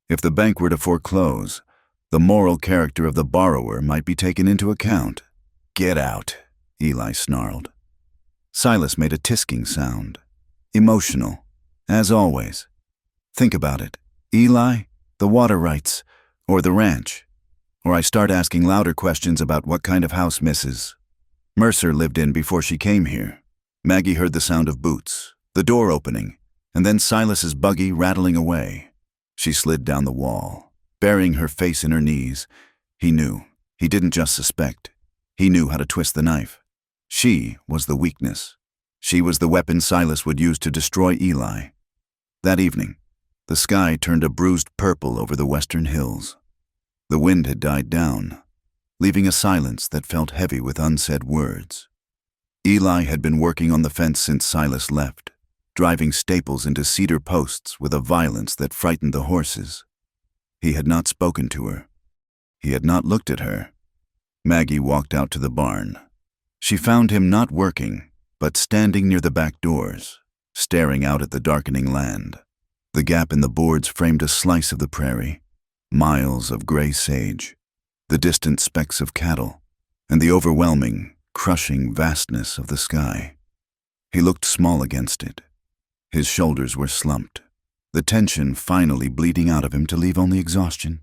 [SPEAKER 1] If the bank were to foreclose, the moral character of the borrower might be taken into account." "Get out," Eli snarled. Silas made a tisking sound. Emotional, as always. Think about it. Eli, the water rights, or the ranch. Or I start asking louder questions about what kind of house Mrs. Mercer lived in before she came here. Maggie heard the sound of boots, the door opening, and then Silas's buggy rattling away. She slid down the wall, burying her face in her knees. He knew. He didn't just suspect. He knew how to twist the knife. She was the weakness. She was the weapon Silas would use to destroy Eli. That evening, the sky turned a bruised purple over the western hills. The wind had died down, leaving a silence that felt heavy with unsaid words. Eli had been working on the fence since Silas left, driving staples into cedar posts with a violence that frightened the horses. He had not spoken to her. He had not looked at her. Maggie walked out to the barn. She found him not working, but standing near the back doors, staring out at the darkening land. The gap in the boards framed a slice of the prairie, miles of gray sage, the distant specks of cattle, and the overwhelming, crushing vastness of the sky. He looked small against it. His shoulders were slumped, the tension finally bleeding out of him to leave only exhaustion.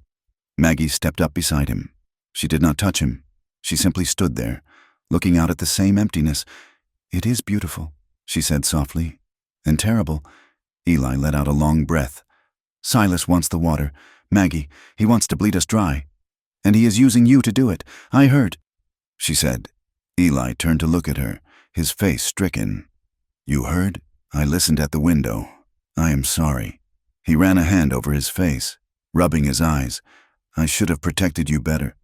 [SPEAKER 1] Maggie stepped up beside him. She did not touch him. She simply stood there, looking out at the same emptiness. "It is beautiful," she said softly. "And terrible." Eli let out a long breath. "Silas wants the water. Maggie, he wants to bleed us dry. And he is using you to do it. I heard," she said. Eli turned to look at her, his face stricken. "You heard? I listened at the window. I am sorry." He ran a hand over his face, rubbing his eyes. "I should have protected you better.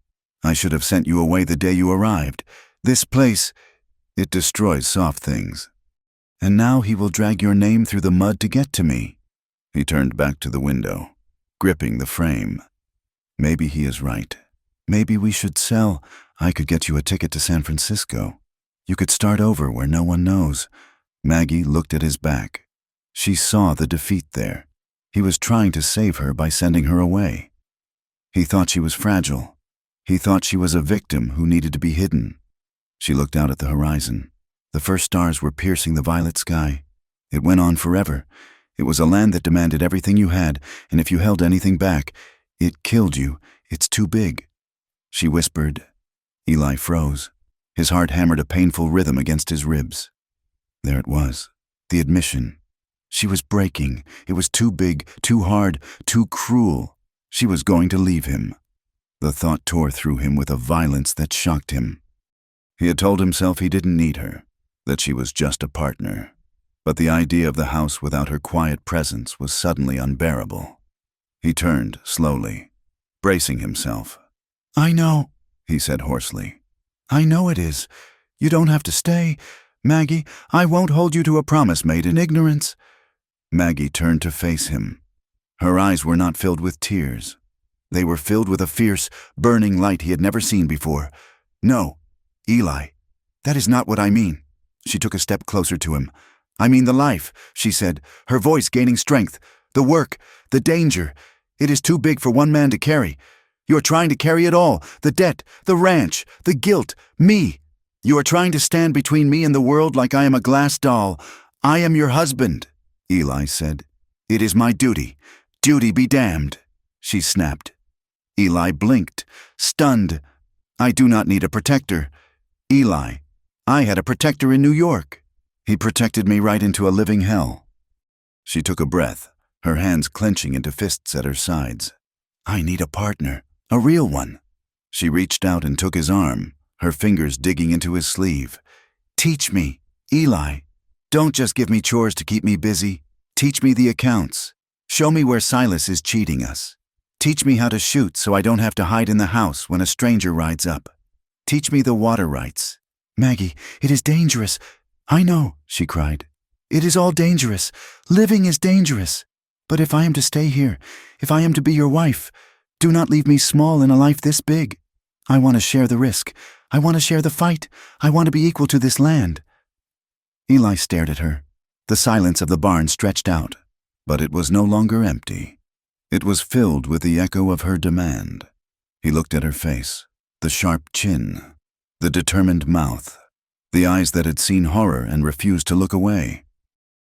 [SPEAKER 1] I should have sent you away the day you arrived. This place, it destroys soft things. And now he will drag your name through the mud to get to me." He turned back to the window, gripping the frame. "Maybe he is right. Maybe we should sell. I could get you a ticket to San Francisco. You could start over where no one knows." Maggie looked at his back. She saw the defeat there. He was trying to save her by sending her away. He thought she was fragile. He thought she was a victim who needed to be hidden. She looked out at the horizon. The first stars were piercing the violet sky. It went on forever. It was a land that demanded everything you had, and if you held anything back, it killed you. It's too big. She whispered. Eli froze. His heart hammered a painful rhythm against his ribs. There it was, the admission. She was breaking. It was too big, too hard, too cruel. She was going to leave him. The thought tore through him with a violence that shocked him. He had told himself he didn't need her, that she was just a partner. But the idea of the house without her quiet presence was suddenly unbearable. He turned slowly, bracing himself. "I know," he said hoarsely. "I know it is. You don't have to stay. Maggie, I won't hold you to a promise made in ignorance." Maggie turned to face him. Her eyes were not filled with tears. They were filled with a fierce, burning light he had never seen before. "No, Eli, that is not what I mean." She took a step closer to him. "I mean the life," she said, her voice gaining strength. "The work, the danger. It is too big for one man to carry. You are trying to carry it all, the debt, the ranch, the guilt, me. You are trying to stand between me and the world like I am a glass doll. I am your husband," Eli said. "It is my duty. Duty be damned," she snapped. Eli blinked, stunned. "I do not need a protector. Eli, I had a protector in New York. He protected me right into a living hell." She took a breath, her hands clenching into fists at her sides. "I need a partner, a real one." She reached out and took his arm, her fingers digging into his sleeve. "Teach me, Eli. Don't just give me chores to keep me busy. Teach me the accounts. Show me where Silas is cheating us. Teach me how to shoot so I don't have to hide in the house when a stranger rides up. Teach me the water rights." "Maggie, it is dangerous." "I know," she cried. "It is all dangerous. Living is dangerous. But if I am to stay here, if I am to be your wife, do not leave me small in a life this big. I want to share the risk. I want to share the fight. I want to be equal to this land." Eli stared at her. The silence of the barn stretched out, but it was no longer empty. It was filled with the echo of her demand. He looked at her face, the sharp chin, the determined mouth, the eyes that had seen horror and refused to look away.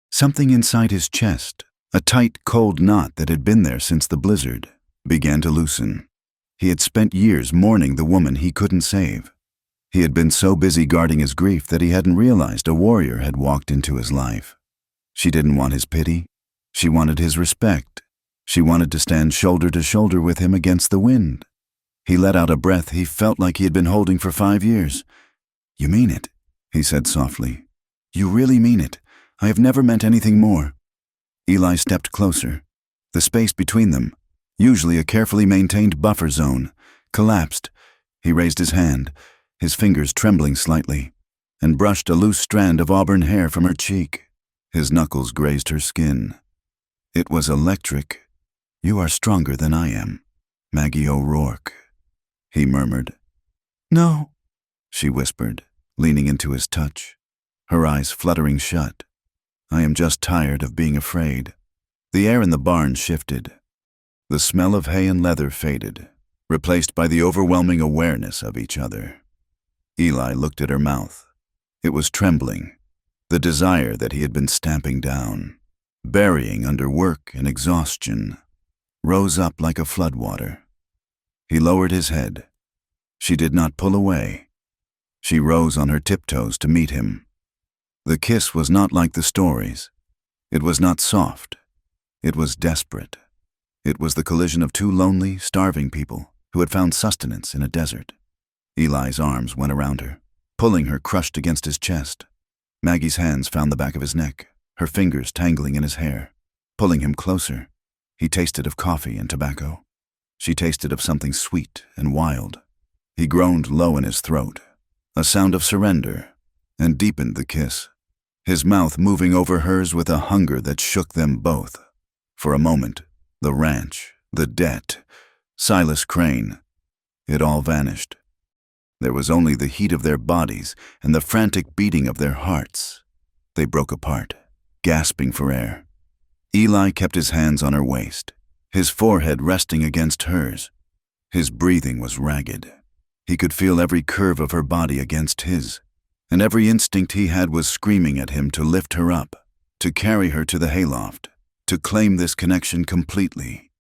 [SPEAKER 1] Something inside his chest, a tight, cold knot that had been there since the blizzard, began to loosen. He had spent years mourning the woman he couldn't save. He had been so busy guarding his grief that he hadn't realized a warrior had walked into his life. She didn't want his pity. She wanted his respect. She wanted to stand shoulder to shoulder with him against the wind. He let out a breath he felt like he had been holding for 5 years. "You mean it," he said softly. "You really mean it. I have never meant anything more." Eli stepped closer. The space between them, usually a carefully maintained buffer zone, collapsed. He raised his hand, his fingers trembling slightly, and brushed a loose strand of auburn hair from her cheek. His knuckles grazed her skin. It was electric. "You are stronger than I am, Maggie O'Rourke," he murmured. "No," she whispered, leaning into his touch, her eyes fluttering shut. "I am just tired of being afraid." The air in the barn shifted. The smell of hay and leather faded, replaced by the overwhelming awareness of each other. Eli looked at her mouth. It was trembling, the desire that he had been stamping down, burying under work and exhaustion, rose up like a floodwater. He lowered his head. She did not pull away. She rose on her tiptoes to meet him. The kiss was not like the stories. It was not soft. It was desperate. It was the collision of two lonely, starving people who had found sustenance in a desert. Eli's arms went around her, pulling her crushed against his chest. Maggie's hands found the back of his neck, her fingers tangling in his hair, pulling him closer. He tasted of coffee and tobacco. She tasted of something sweet and wild. He groaned low in his throat, a sound of surrender, and deepened the kiss, his mouth moving over hers with a hunger that shook them both. For a moment, the ranch, the debt, Silas Crane, it all vanished. There was only the heat of their bodies and the frantic beating of their hearts. They broke apart, gasping for air. Eli kept his hands on her waist, his forehead resting against hers. His breathing was ragged. He could feel every curve of her body against his, and every instinct he had was screaming at him to lift her up, to carry her to the hayloft, to claim this connection completely.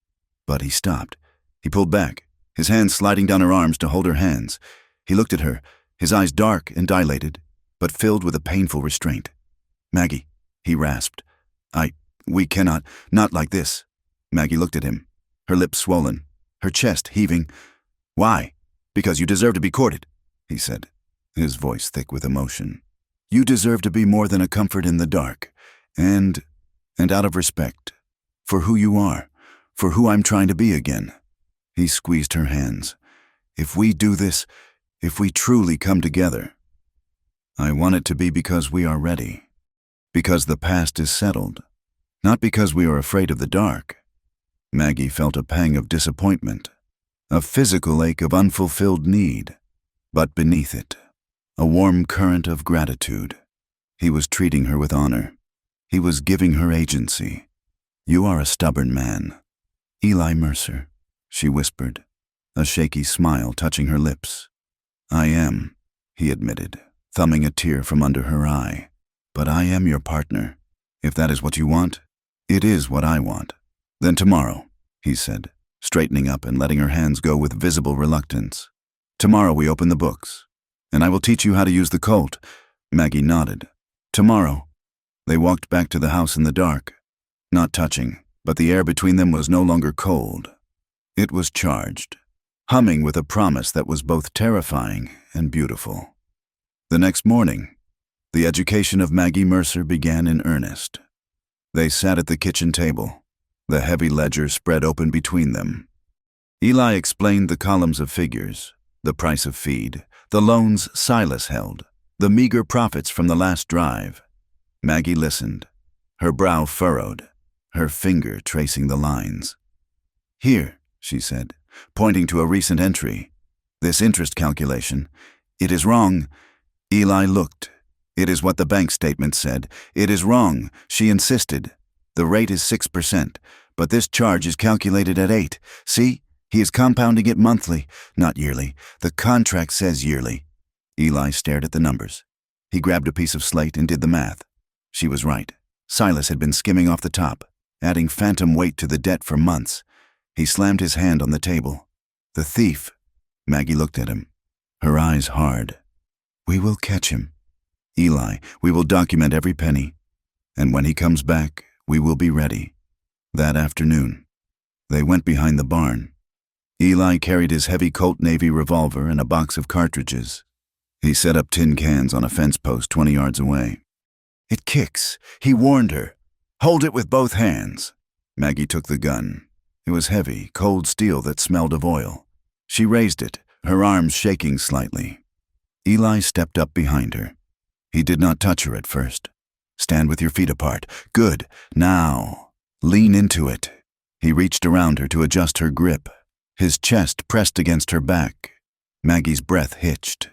[SPEAKER 1] But he stopped. He pulled back, his hands sliding down her arms to hold her hands. He looked at her, his eyes dark and dilated, but filled with a painful restraint. "Maggie," he rasped. We cannot, not like this." Maggie looked at him, her lips swollen, her chest heaving. "Why?" "Because you deserve to be courted," he said, his voice thick with emotion. "You deserve to be more than a comfort in the dark, and out of respect, for who you are, for who I'm trying to be again." He squeezed her hands. "If we do this, if we truly come together, I want it to be because we are ready, because the past is settled, not because we are afraid of the dark." Maggie felt a pang of disappointment, a physical ache of unfulfilled need, but beneath it, a warm current of gratitude. He was treating her with honor. He was giving her agency. "You are a stubborn man, Eli Mercer," she whispered, a shaky smile touching her lips. "I am," he admitted, thumbing a tear from under her eye. "But I am your partner. If that is what you want, it is what I want." "Then tomorrow," he said, straightening up and letting her hands go with visible reluctance. "Tomorrow we open the books, and I will teach you how to use the Colt." Maggie nodded. "Tomorrow." They walked back to the house in the dark, not touching, but the air between them was no longer cold. It was charged, humming with a promise that was both terrifying and beautiful. The next morning, the education of Maggie Mercer began in earnest. They sat at the kitchen table, the heavy ledger spread open between them. Eli explained the columns of figures, the price of feed, the loans Silas held, the meager profits from the last drive. Maggie listened, her brow furrowed, her finger tracing the lines. "Here," she said, pointing to a recent entry. "This interest calculation. It is wrong." Eli looked. "It is what the bank statement said. It is wrong," she insisted. "The rate is 6%, but this charge is calculated at 8. See, he is compounding it monthly, not yearly. The contract says yearly." Eli stared at the numbers. He grabbed a piece of slate and did the math. She was right. Silas had been skimming off the top, adding phantom weight to the debt for months. He slammed his hand on the table. The thief. Maggie looked at him, her eyes hard. We will catch him. Eli, we will document every penny. And when he comes back, we will be ready. That afternoon, they went behind the barn. Eli carried his heavy Colt Navy revolver and a box of cartridges. He set up tin cans on a fence post 20 yards away. It kicks, he warned her. Hold it with both hands. Maggie took the gun. It was heavy, cold steel that smelled of oil. She raised it, her arms shaking slightly. Eli stepped up behind her. He did not touch her at first. Stand with your feet apart. Good. Now, lean into it. He reached around her to adjust her grip. His chest pressed against her back. Maggie's breath hitched.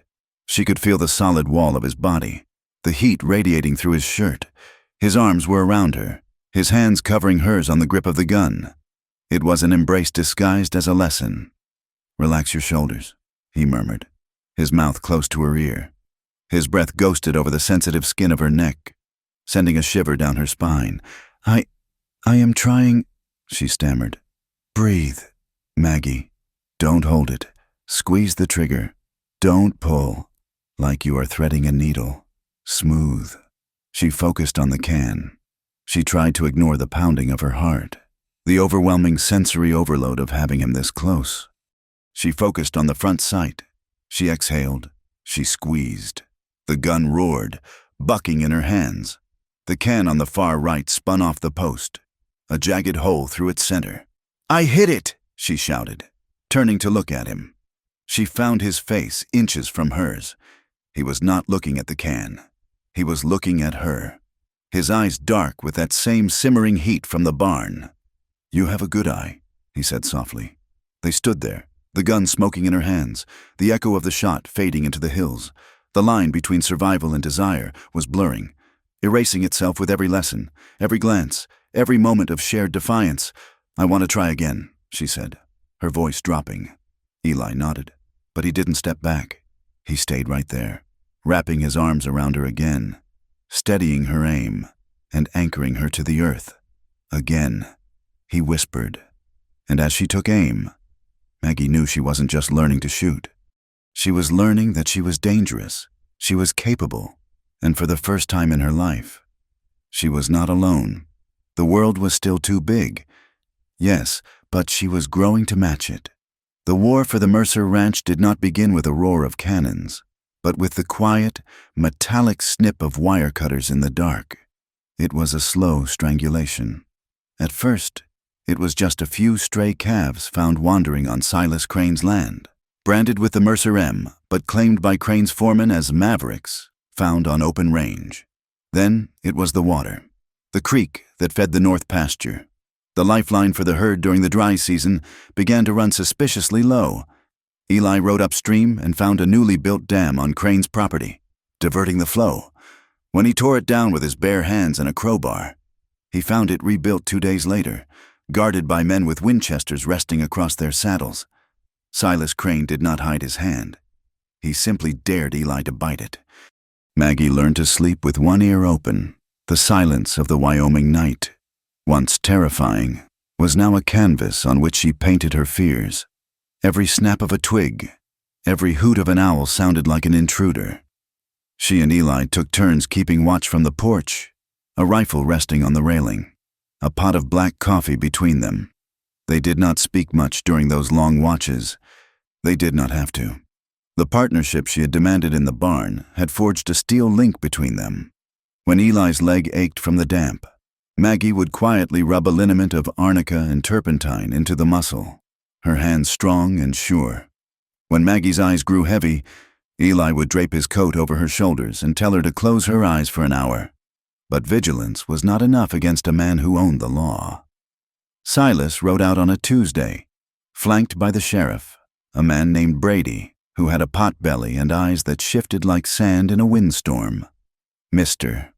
[SPEAKER 1] She could feel the solid wall of his body, the heat radiating through his shirt. His arms were around her, his hands covering hers on the grip of the gun. It was an embrace disguised as a lesson. Relax your shoulders, he murmured, his mouth close to her ear. His breath ghosted over the sensitive skin of her neck, sending a shiver down her spine. I am trying, she stammered. Breathe, Maggie. Don't hold it. Squeeze the trigger. Don't pull, like you are threading a needle. Smooth. She focused on the can. She tried to ignore the pounding of her heart, the overwhelming sensory overload of having him this close. She focused on the front sight. She exhaled. She squeezed. The gun roared, bucking in her hands. The can on the far right spun off the post, a jagged hole through its center. I hit it, she shouted, turning to look at him. She found his face inches from hers. He was not looking at the can. He was looking at her, his eyes dark with that same simmering heat from the barn. You have a good eye, he said softly. They stood there, the gun smoking in her hands, the echo of the shot fading into the hills. The line between survival and desire was blurring, erasing itself with every lesson, every glance, every moment of shared defiance. I want to try again, she said, her voice dropping. Eli nodded, but he didn't step back. He stayed right there, wrapping his arms around her again, steadying her aim and anchoring her to the earth. Again, he whispered. And as she took aim, Maggie knew she wasn't just learning to shoot. She was learning that she was dangerous, she was capable, and for the first time in her life, she was not alone. The world was still too big. Yes, but she was growing to match it. The war for the Mercer Ranch did not begin with a roar of cannons, but with the quiet, metallic snip of wire cutters in the dark. It was a slow strangulation. At first, it was just a few stray calves found wandering on Silas Crane's land, branded with the Mercer M, but claimed by Crane's foreman as mavericks, found on open range. Then it was the water, the creek that fed the north pasture. The lifeline for the herd during the dry season began to run suspiciously low. Eli rode upstream and found a newly built dam on Crane's property, diverting the flow. When he tore it down with his bare hands and a crowbar, he found it rebuilt 2 days later, guarded by men with Winchesters resting across their saddles. Silas Crane did not hide his hand. He simply dared Eli to bite it. Maggie learned to sleep with one ear open. The silence of the Wyoming night, once terrifying, was now a canvas on which she painted her fears. Every snap of a twig, every hoot of an owl sounded like an intruder. She and Eli took turns keeping watch from the porch, a rifle resting on the railing, a pot of black coffee between them. They did not speak much during those long watches. They did not have to. The partnership she had demanded in the barn had forged a steel link between them. When Eli's leg ached from the damp, Maggie would quietly rub a liniment of arnica and turpentine into the muscle, her hands strong and sure. When Maggie's eyes grew heavy, Eli would drape his coat over her shoulders and tell her to close her eyes for an hour. But vigilance was not enough against a man who owned the law. Silas rode out on a Tuesday, flanked by the sheriff, a man named Brady, who had a pot-belly and eyes that shifted like sand in a windstorm. Mr.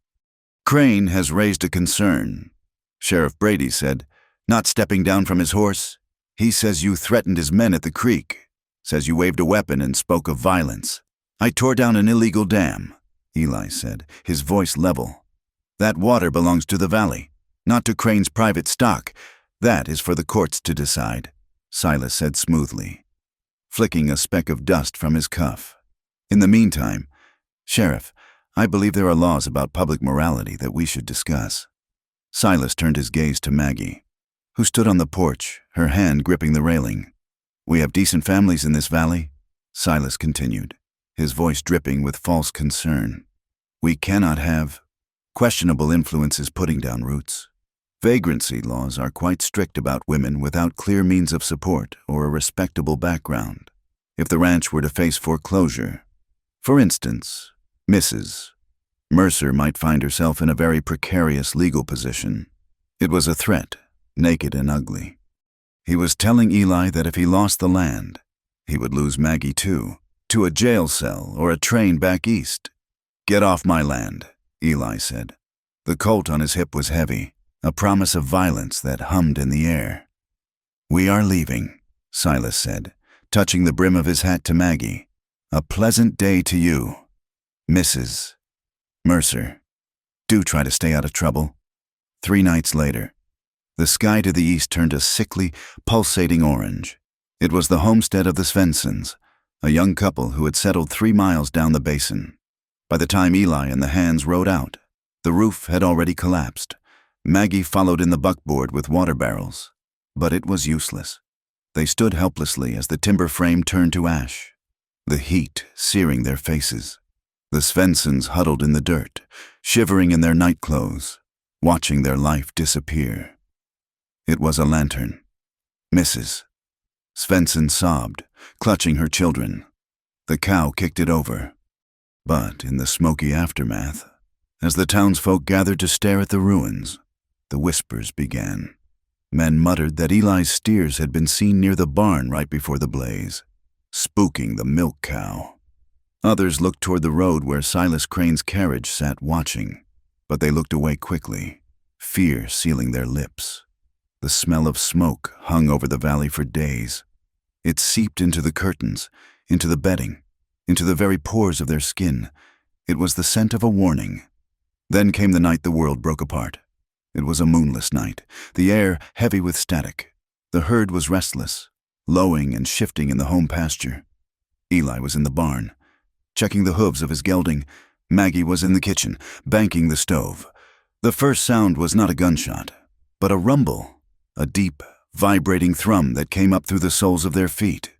[SPEAKER 1] Crane has raised a concern, Sheriff Brady said, not stepping down from his horse. He says you threatened his men at the creek, says you waved a weapon and spoke of violence. I tore down an illegal dam. Eli said, his voice level. "That water belongs to the valley, not to Crane's private stock. That is for the courts to decide," Silas said smoothly, flicking a speck of dust from his cuff. "In the meantime, Sheriff, I believe there are laws about public morality that we should discuss." Silas turned his gaze to Maggie, who stood on the porch, her hand gripping the railing. "We have decent families in this valley," Silas continued, his voice dripping with false concern. "We cannot have questionable influences putting down roots. Vagrancy laws are quite strict about women without clear means of support or a respectable background. If the ranch were to face foreclosure, for instance, Mrs. Mercer might find herself in a very precarious legal position. It was a threat, naked and ugly. He was telling Eli that if he lost the land, he would lose Maggie too, to a jail cell or a train back east. "Get off my land," Eli said. The colt on his hip was heavy, a promise of violence that hummed in the air. "We are leaving," Silas said, touching the brim of his hat to Maggie. "A pleasant day to you, Mrs. Mercer. Do try to stay out of trouble." 3 nights later, the sky to the east turned a sickly, pulsating orange. It was the homestead of the Svenssons, a young couple who had settled 3 miles down the basin. By the time Eli and the hands rode out, the roof had already collapsed. Maggie followed in the buckboard with water barrels, but it was useless. They stood helplessly as the timber frame turned to ash, the heat searing their faces. The Svenssons huddled in the dirt, shivering in their nightclothes, watching their life disappear. It was a lantern. "Mrs. Svensson sobbed, clutching her children. The cow kicked it over. But in the smoky aftermath, as the townsfolk gathered to stare at the ruins, the whispers began. Men muttered that Eli's steers had been seen near the barn right before the blaze, spooking the milk cow. Others looked toward the road where Silas Crane's carriage sat watching, but they looked away quickly, fear sealing their lips. The smell of smoke hung over the valley for days. It seeped into the curtains, into the bedding, into the very pores of their skin. It was the scent of a warning. Then came the night the world broke apart. It was a moonless night, the air heavy with static. The herd was restless, lowing and shifting in the home pasture. Eli was in the barn, checking the hooves of his gelding. Maggie was in the kitchen, banking the stove. The first sound was not a gunshot, but a rumble, a deep, vibrating thrum that came up through the soles of their feet.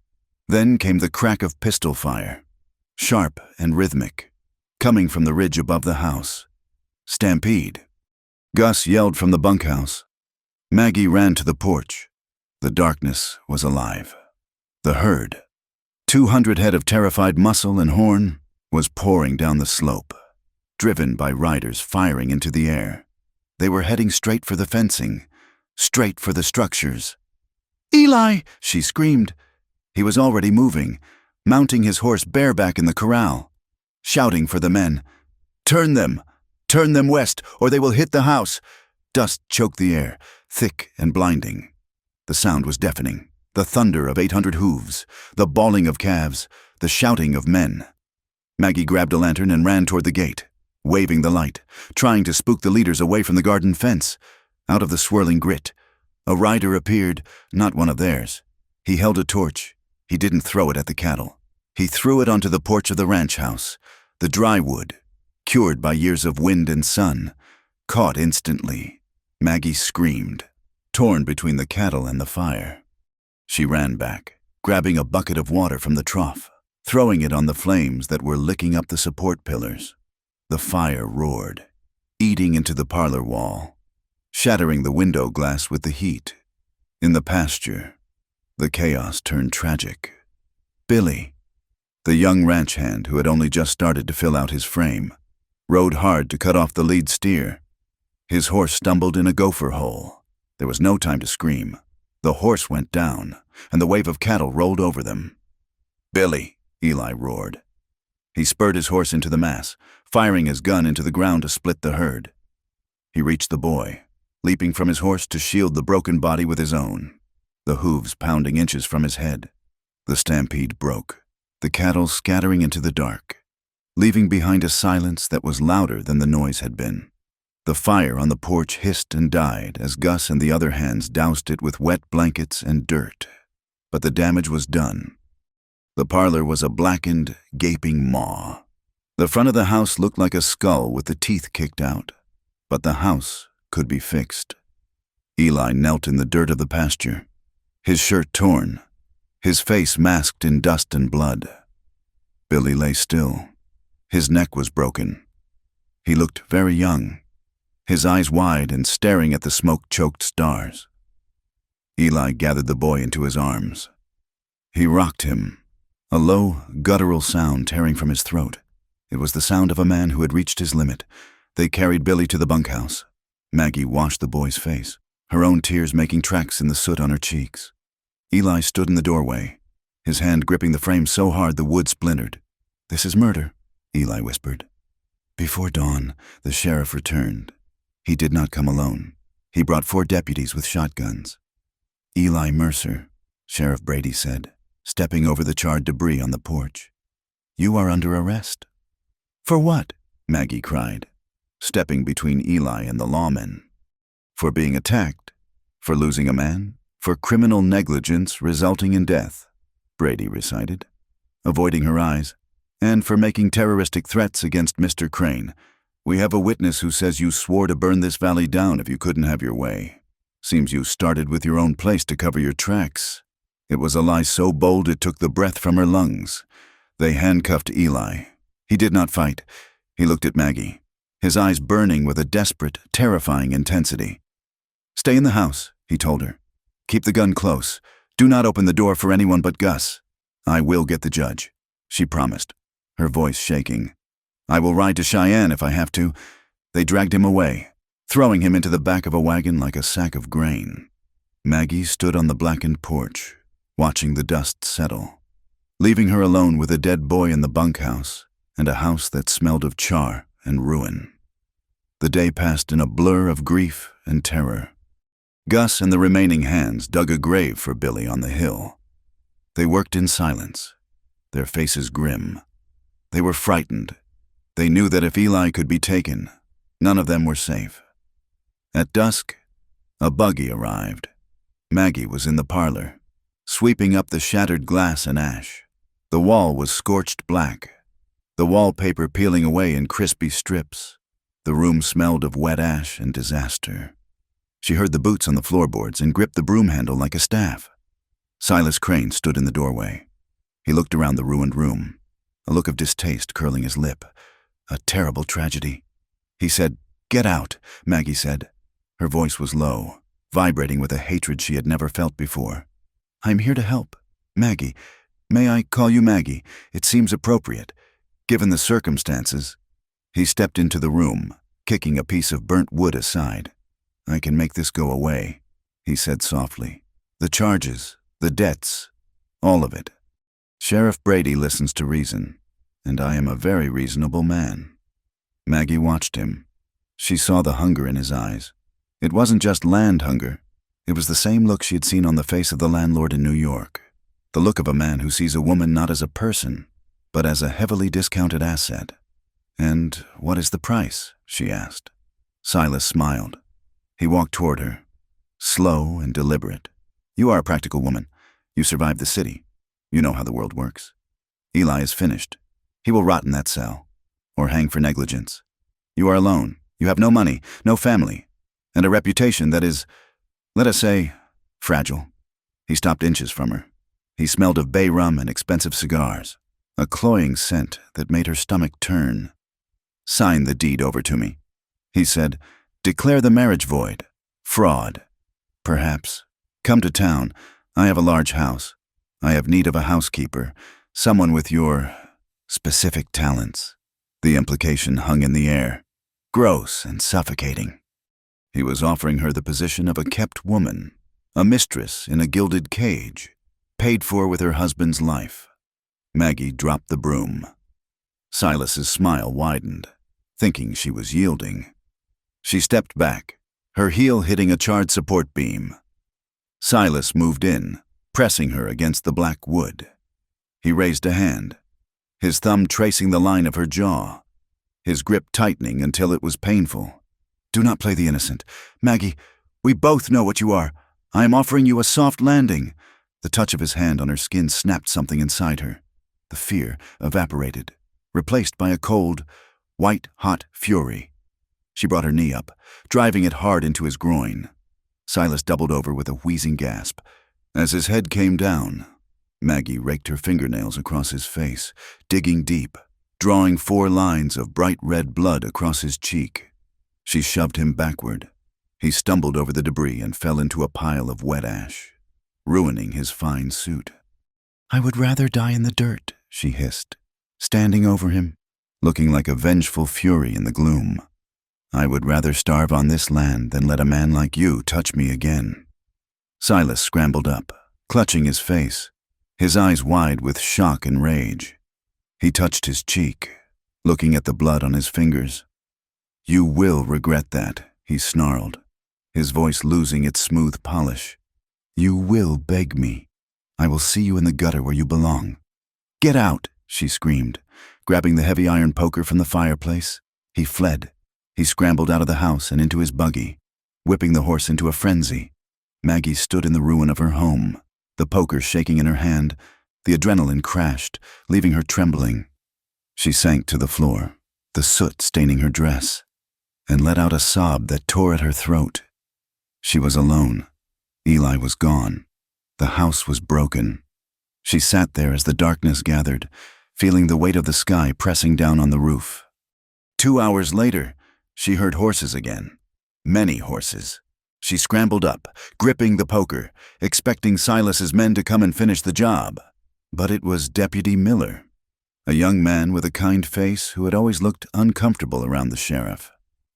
[SPEAKER 1] Then came the crack of pistol fire, sharp and rhythmic, coming from the ridge above the house. Stampede. Gus yelled from the bunkhouse. Maggie ran to the porch. The darkness was alive. The herd, 200 head of terrified muscle and horn, was pouring down the slope, driven by riders firing into the air. They were heading straight for the fencing, straight for the structures. "Eli!" she screamed. He was already moving, mounting his horse bareback in the corral, shouting for the men. Turn them west, or they will hit the house." Dust choked the air, thick and blinding. The sound was deafening, the thunder of 800 hooves, the bawling of calves, the shouting of men. Maggie grabbed a lantern and ran toward the gate, waving the light, trying to spook the leaders away from the garden fence. Out of the swirling grit, a rider appeared, not one of theirs. He held a torch. He didn't throw it at the cattle. He threw it onto the porch of the ranch house. The dry wood, cured by years of wind and sun, caught instantly. Maggie screamed, torn between the cattle and the fire. She ran back, grabbing a bucket of water from the trough, throwing it on the flames that were licking up the support pillars. The fire roared, eating into the parlor wall, shattering the window glass with the heat. In the pasture, the chaos turned tragic. Billy, the young ranch hand who had only just started to fill out his frame, rode hard to cut off the lead steer. His horse stumbled in a gopher hole. There was no time to scream. The horse went down, and the wave of cattle rolled over them. "Billy!" Eli roared. He spurred his horse into the mass, firing his gun into the ground to split the herd. He reached the boy, leaping from his horse to shield the broken body with his own, the hooves pounding inches from his head. The stampede broke, the cattle scattering into the dark, leaving behind a silence that was louder than the noise had been. The fire on the porch hissed and died as Gus and the other hands doused it with wet blankets and dirt. But the damage was done. The parlor was a blackened, gaping maw. The front of the house looked like a skull with the teeth kicked out. But the house could be fixed. Eli knelt in the dirt of the pasture, his shirt torn, his face masked in dust and blood. Billy lay still. His neck was broken. He looked very young, his eyes wide and staring at the smoke-choked stars. Eli gathered the boy into his arms. He rocked him, a low, guttural sound tearing from his throat. It was the sound of a man who had reached his limit. They carried Billy to the bunkhouse. Maggie washed the boy's face, her own tears making tracks in the soot on her cheeks. Eli stood in the doorway, his hand gripping the frame so hard the wood splintered. "This is murder," Eli whispered. Before dawn, the sheriff returned. He did not come alone. He brought 4 deputies with shotguns. "Eli Mercer," Sheriff Brady said, stepping over the charred debris on the porch. "You are under arrest." "For what?" Maggie cried, stepping between Eli and the lawmen. "For being attacked, for losing a man, for criminal negligence resulting in death," Brady recited, avoiding her eyes, "and for making terroristic threats against Mr. Crane. We have a witness who says you swore to burn this valley down if you couldn't have your way. Seems you started with your own place to cover your tracks." It was a lie so bold it took the breath from her lungs. They handcuffed Eli. He did not fight. He looked at Maggie, his eyes burning with a desperate, terrifying intensity. "Stay in the house," he told her. "Keep the gun close. Do not open the door for anyone but Gus. I will get the judge," she promised, her voice shaking. "I will ride to Cheyenne if I have to." They dragged him away, throwing him into the back of a wagon like a sack of grain. Maggie stood on the blackened porch, watching the dust settle, leaving her alone with a dead boy in the bunkhouse and a house that smelled of char and ruin. The day passed in a blur of grief and terror. Gus and the remaining hands dug a grave for Billy on the hill. They worked in silence, their faces grim. They were frightened. They knew that if Eli could be taken, none of them were safe. At dusk, a buggy arrived. Maggie was in the parlor, sweeping up the shattered glass and ash. The wall was scorched black, the wallpaper peeling away in crispy strips. The room smelled of wet ash and disaster. She heard the boots on the floorboards and gripped the broom handle like a staff. Silas Crane stood in the doorway. He looked around the ruined room, a look of distaste curling his lip. A terrible tragedy. He said, "Get out," Maggie said. Her voice was low, vibrating with a hatred she had never felt before. "I'm here to help. Maggie. May I call you Maggie? It seems appropriate, given the circumstances." He stepped into the room, kicking a piece of burnt wood aside. "I can make this go away," he said softly. "The charges, the debts, all of it. Sheriff Brady listens to reason, and I am a very reasonable man." Maggie watched him. She saw the hunger in his eyes. It wasn't just land hunger. It was the same look she had seen on the face of the landlord in New York. The look of a man who sees a woman not as a person, but as a heavily discounted asset. "And what is the price?" she asked. Silas smiled. He walked toward her, slow and deliberate. "You are a practical woman. You survived the city. You know how the world works. Eli is finished. He will rot in that cell, or hang for negligence. You are alone. You have no money, no family, and a reputation that is, let us say, fragile." He stopped inches from her. He smelled of bay rum and expensive cigars, a cloying scent that made her stomach turn. "Sign the deed over to me," he said. "Declare the marriage void. Fraud. Perhaps. Come to town. I have a large house. I have need of a housekeeper, someone with your specific talents." The implication hung in the air, gross and suffocating. He was offering her the position of a kept woman, a mistress in a gilded cage, paid for with her husband's life. Maggie dropped the broom. Silas's smile widened, thinking she was yielding. She stepped back, her heel hitting a charred support beam. Silas moved in, pressing her against the black wood. He raised a hand. his thumb tracing the line of her jaw, his grip tightening until it was painful. "Do not play the innocent. Maggie, we both know what you are. I am offering you a soft landing." The touch of his hand on her skin snapped something inside her. The fear evaporated, replaced by a cold, white-hot fury. She brought her knee up, driving it hard into his groin. Silas doubled over with a wheezing gasp. As his head came down, Maggie raked her fingernails across his face, digging deep, drawing 4 lines of bright red blood across his cheek. She shoved him backward. He stumbled over the debris and fell into a pile of wet ash, ruining his fine suit. "I would rather die in the dirt," she hissed, standing over him, looking like a vengeful fury in the gloom. "I would rather starve on this land than let a man like you touch me again." Silas scrambled up, clutching his face, his eyes wide with shock and rage. He touched his cheek, looking at the blood on his fingers. "You will regret that," he snarled, his voice losing its smooth polish. "You will beg me. I will see you in the gutter where you belong." "Get out," she screamed, grabbing the heavy iron poker from the fireplace. He fled. He scrambled out of the house and into his buggy, whipping the horse into a frenzy. Maggie stood in the ruin of her home, the poker shaking in her hand. The adrenaline crashed, leaving her trembling. She sank to the floor, the soot staining her dress, and let out a sob that tore at her throat. She was alone. Eli was gone. The house was broken. She sat there as the darkness gathered, feeling the weight of the sky pressing down on the roof. 2 hours later, she heard horses again. Many horses. She scrambled up, gripping the poker, expecting Silas's men to come and finish the job. But it was Deputy Miller, a young man with a kind face who had always looked uncomfortable around the sheriff.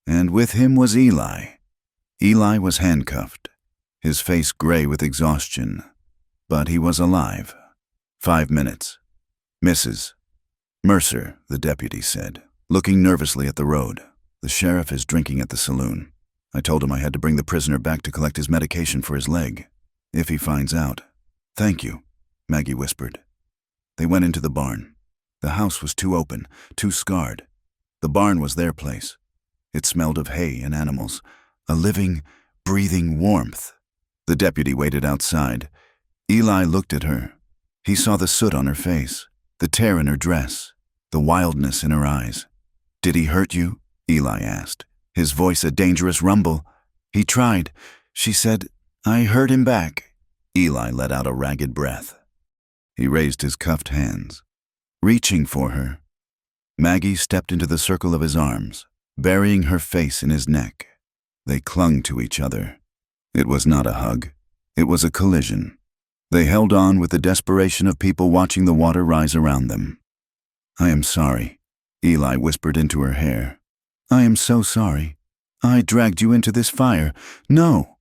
[SPEAKER 1] And with him was Eli. Eli was handcuffed, his face gray with exhaustion, but he was alive. 5 minutes. "Mrs. Mercer," the deputy said, looking nervously at the road. "The sheriff is drinking at the saloon. I told him I had to bring the prisoner back to collect his medication for his leg. If he finds out." "Thank you," Maggie whispered. They went into the barn. The house was too open, too scarred. The barn was their place. It smelled of hay and animals, a living, breathing warmth. The deputy waited outside. Eli looked at her. He saw the soot on her face, the tear in her dress, the wildness in her eyes. "Did he hurt you?" Eli asked, his voice a dangerous rumble. "He tried," she said. "I hurt him back." Eli let out a ragged breath. He raised his cuffed hands, reaching for her. Maggie stepped into the circle of his arms, burying her face in his neck. They clung to each other. It was not a hug. It was a collision. They held on with the desperation of people watching the water rise around them. "I am sorry," Eli whispered into her hair. "I am so sorry. I dragged you into this fire. No."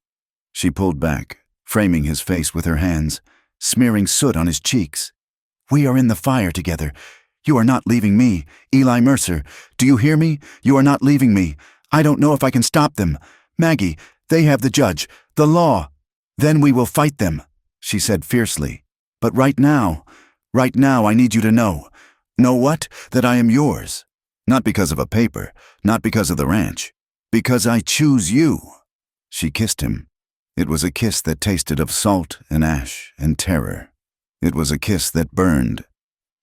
[SPEAKER 1] She pulled back, framing his face with her hands, smearing soot on his cheeks. "We are in the fire together. You are not leaving me, Eli Mercer. Do you hear me? You are not leaving me. I don't know if I can stop them. Maggie, they have the judge, the law. Then we will fight them," she said fiercely. "But right now, I need you to know." "Know what? That I am yours. Not because of a paper, not because of the ranch. Because I choose you." She kissed him. It was a kiss that tasted of salt and ash and terror. It was a kiss that burned.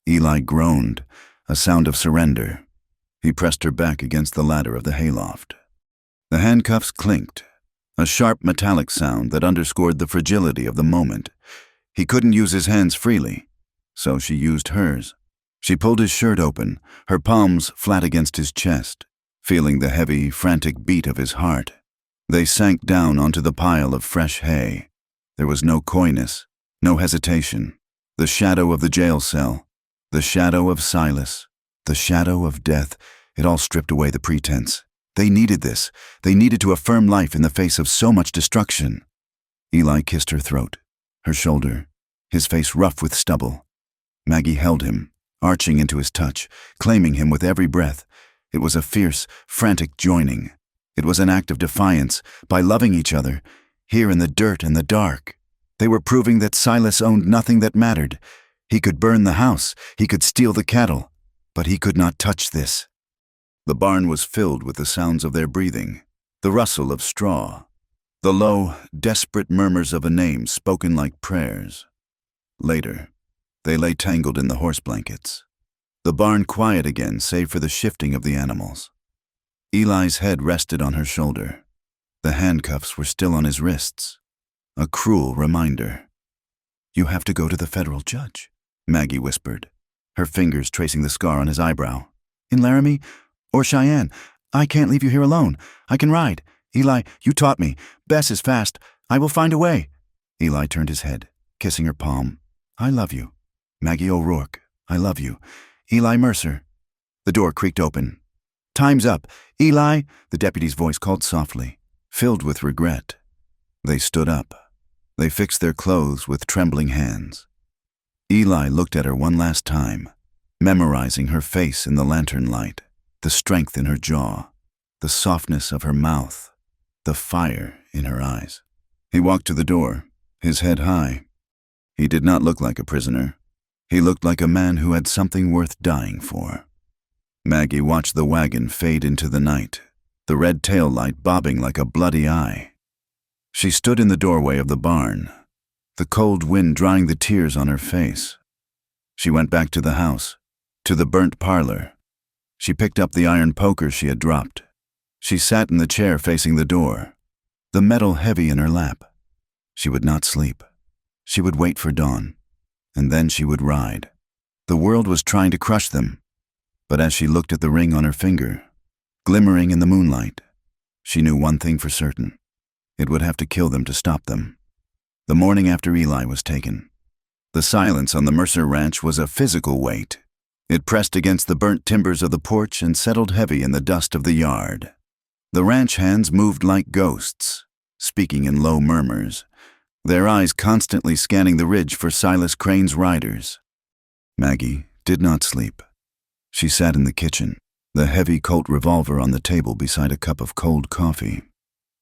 [SPEAKER 1] Eli groaned, a sound of surrender. He pressed her back against the ladder of the hayloft. The handcuffs clinked, a sharp metallic sound that underscored the fragility of the moment. He couldn't use his hands freely, so she used hers. She pulled his shirt open, her palms flat against his chest, feeling the heavy, frantic beat of his heart. They sank down onto the pile of fresh hay. There was no coyness, no hesitation. The shadow of the jail cell, the shadow of Silas, the shadow of death, it all stripped away the pretense. They needed this. They needed to affirm life in the face of so much destruction. Eli kissed her throat, her shoulder, his face rough with stubble. Maggie held him, arching into his touch, claiming him with every breath. It was a fierce, frantic joining. It was an act of defiance, by loving each other, here in the dirt and the dark. They were proving that Silas owned nothing that mattered. He could burn the house, he could steal the cattle, but he could not touch this. The barn was filled with the sounds of their breathing, the rustle of straw, the low, desperate murmurs of a name spoken like prayers. Later, they lay tangled in the horse blankets. The barn quiet again save for the shifting of the animals. Eli's head rested on her shoulder. The handcuffs were still on his wrists. A cruel reminder. "You have to go to the federal judge," Maggie whispered, her fingers tracing the scar on his eyebrow. "In Laramie or Cheyenne. I can't leave you here alone. I can ride. Eli, you taught me. Bess is fast. I will find a way." Eli turned his head, kissing her palm. "I love you. Maggie O'Rourke, I love you. Eli Mercer." The door creaked open. "Time's up. Eli," the deputy's voice called softly, filled with regret. They stood up. They fixed their clothes with trembling hands. Eli looked at her one last time, memorizing her face in the lantern light, the strength in her jaw, the softness of her mouth, the fire in her eyes. He walked to the door, his head high. He did not look like a prisoner. He looked like a man who had something worth dying for. Maggie watched the wagon fade into the night, the red tail light bobbing like a bloody eye. She stood in the doorway of the barn, the cold wind drying the tears on her face. She went back to the house, to the burnt parlor. She picked up the iron poker she had dropped. She sat in the chair facing the door, the metal heavy in her lap. She would not sleep. She would wait for dawn, and then she would ride. The world was trying to crush them, but as she looked at the ring on her finger, glimmering in the moonlight, she knew one thing for certain. It would have to kill them to stop them. The morning after Eli was taken, the silence on the Mercer ranch was a physical weight. It pressed against the burnt timbers of the porch and settled heavy in the dust of the yard. The ranch hands moved like ghosts, speaking in low murmurs, their eyes constantly scanning the ridge for Silas Crane's riders. Maggie did not sleep. She sat in the kitchen, the heavy Colt revolver on the table beside a cup of cold coffee.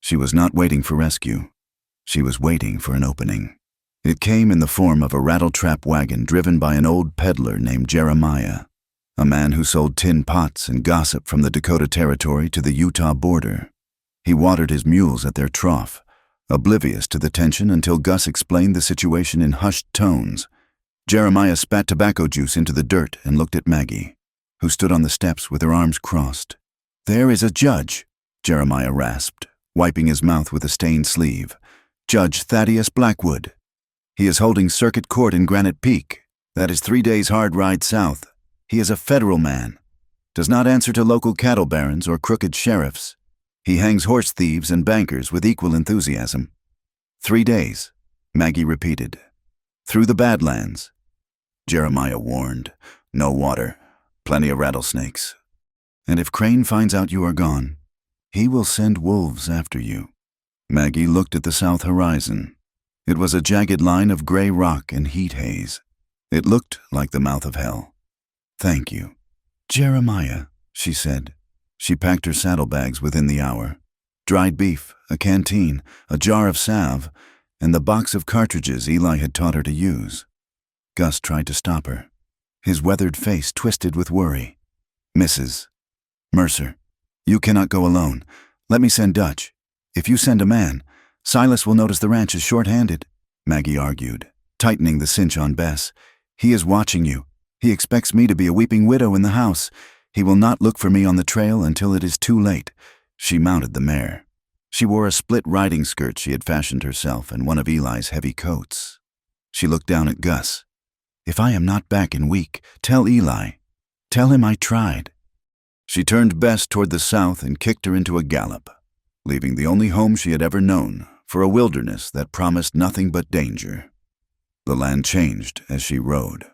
[SPEAKER 1] She was not waiting for rescue. She was waiting for an opening. It came in the form of a rattletrap wagon driven by an old peddler named Jeremiah, a man who sold tin pots and gossip from the Dakota Territory to the Utah border. He watered his mules at their trough, oblivious to the tension until Gus explained the situation in hushed tones. Jeremiah spat tobacco juice into the dirt and looked at Maggie, who stood on the steps with her arms crossed. "There is a judge," Jeremiah rasped, wiping his mouth with a stained sleeve. "Judge Thaddeus Blackwood. He is holding circuit court in Granite Peak. That is 3 days' hard ride south. He is a federal man. Does not answer to local cattle barons or crooked sheriffs. He hangs horse thieves and bankers with equal enthusiasm. 3 days," Maggie repeated. "Through the Badlands." Jeremiah warned. "No water. Plenty of rattlesnakes. And if Crane finds out you are gone, he will send wolves after you." Maggie looked at the south horizon. It was a jagged line of gray rock and heat haze. It looked like the mouth of hell. "Thank you, Jeremiah," she said. She packed her saddlebags within the hour. Dried beef, a canteen, a jar of salve, and the box of cartridges Eli had taught her to use. Gus tried to stop her, his weathered face twisted with worry. "Mrs. Mercer, you cannot go alone. Let me send Dutch. If you send a man, Silas will notice the ranch is short-handed," Maggie argued, tightening the cinch on Bess. "He is watching you. He expects me to be a weeping widow in the house. He will not look for me on the trail until it is too late." She mounted the mare. She wore a split riding skirt she had fashioned herself and one of Eli's heavy coats. She looked down at Gus. "If I am not back in a week, tell Eli. Tell him I tried." She turned Bess toward the south and kicked her into a gallop, leaving the only home she had ever known for a wilderness that promised nothing but danger. The land changed as she rode.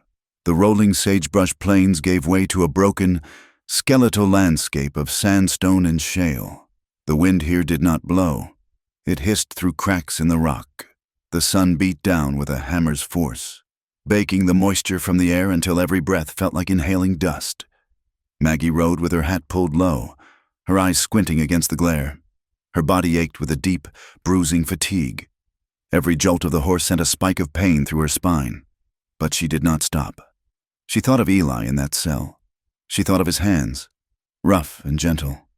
[SPEAKER 1] The rolling sagebrush plains gave way to a broken, skeletal landscape of sandstone and shale. The wind here did not blow. It hissed through cracks in the rock. The sun beat down with a hammer's force, baking the moisture from the air until every breath felt like inhaling dust. Maggie rode with her hat pulled low, her eyes squinting against the glare. Her body ached with a deep, bruising fatigue. Every jolt of the horse sent a spike of pain through her spine. But she did not stop. She thought of Eli in that cell. She thought of his hands, rough and gentle,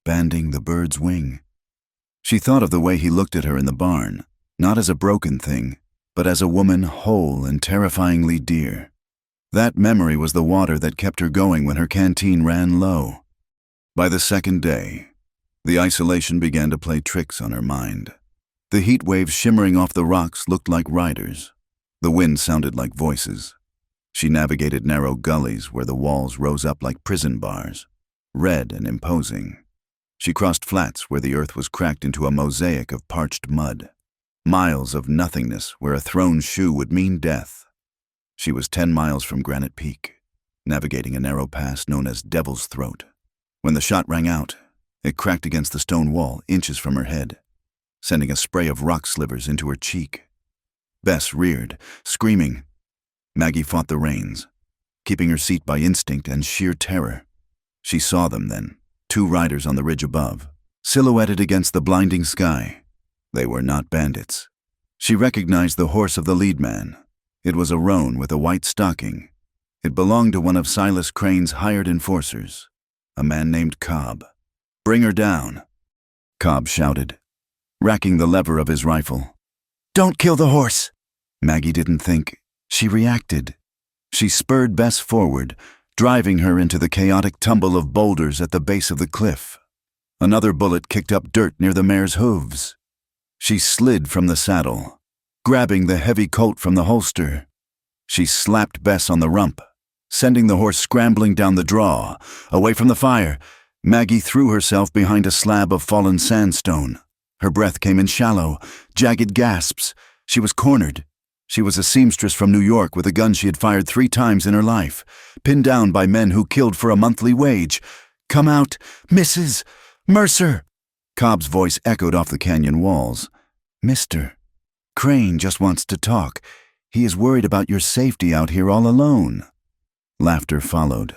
[SPEAKER 1] banding the bird's wing. She thought of the way he looked at her in the barn, not as a broken thing, but as a woman whole and terrifyingly dear. That memory was the water that kept her going when her canteen ran low. By the second day, the isolation began to play tricks on her mind. The heat waves shimmering off the rocks looked like riders. The wind sounded like voices. She navigated narrow gullies where the walls rose up like prison bars, red and imposing. She crossed flats where the earth was cracked into a mosaic of parched mud, miles of nothingness where a thrown shoe would mean death. She was 10 miles from Granite Peak, navigating a narrow pass known as Devil's Throat. When the shot rang out, it cracked against the stone wall inches from her head, sending a spray of rock slivers into her cheek. Bess reared, screaming. Maggie fought the reins, keeping her seat by instinct and sheer terror. She saw them then, 2 riders on the ridge above, silhouetted against the blinding sky. They were not bandits. She recognized the horse of the lead man. It was a roan with a white stocking. It belonged to one of Silas Crane's hired enforcers, a man named Cobb. "Bring her down," Cobb shouted, racking the lever of his rifle. "Don't kill the horse!" Maggie didn't think. She reacted. She spurred Bess forward, driving her into the chaotic tumble of boulders at the base of the cliff. Another bullet kicked up dirt near the mare's hooves. She slid from the saddle, grabbing the heavy colt from the holster. She slapped Bess on the rump, sending the horse scrambling down the draw. Away from the fire, Maggie threw herself behind a slab of fallen sandstone. Her breath came in shallow, jagged gasps. She was cornered. She was a seamstress from New York with a gun she had fired 3 times in her life, pinned down by men who killed for a monthly wage. "Come out, Mrs. Mercer!" Cobb's voice echoed off the canyon walls. "Mr. Crane just wants to talk. He is worried about your safety out here all alone." Laughter followed.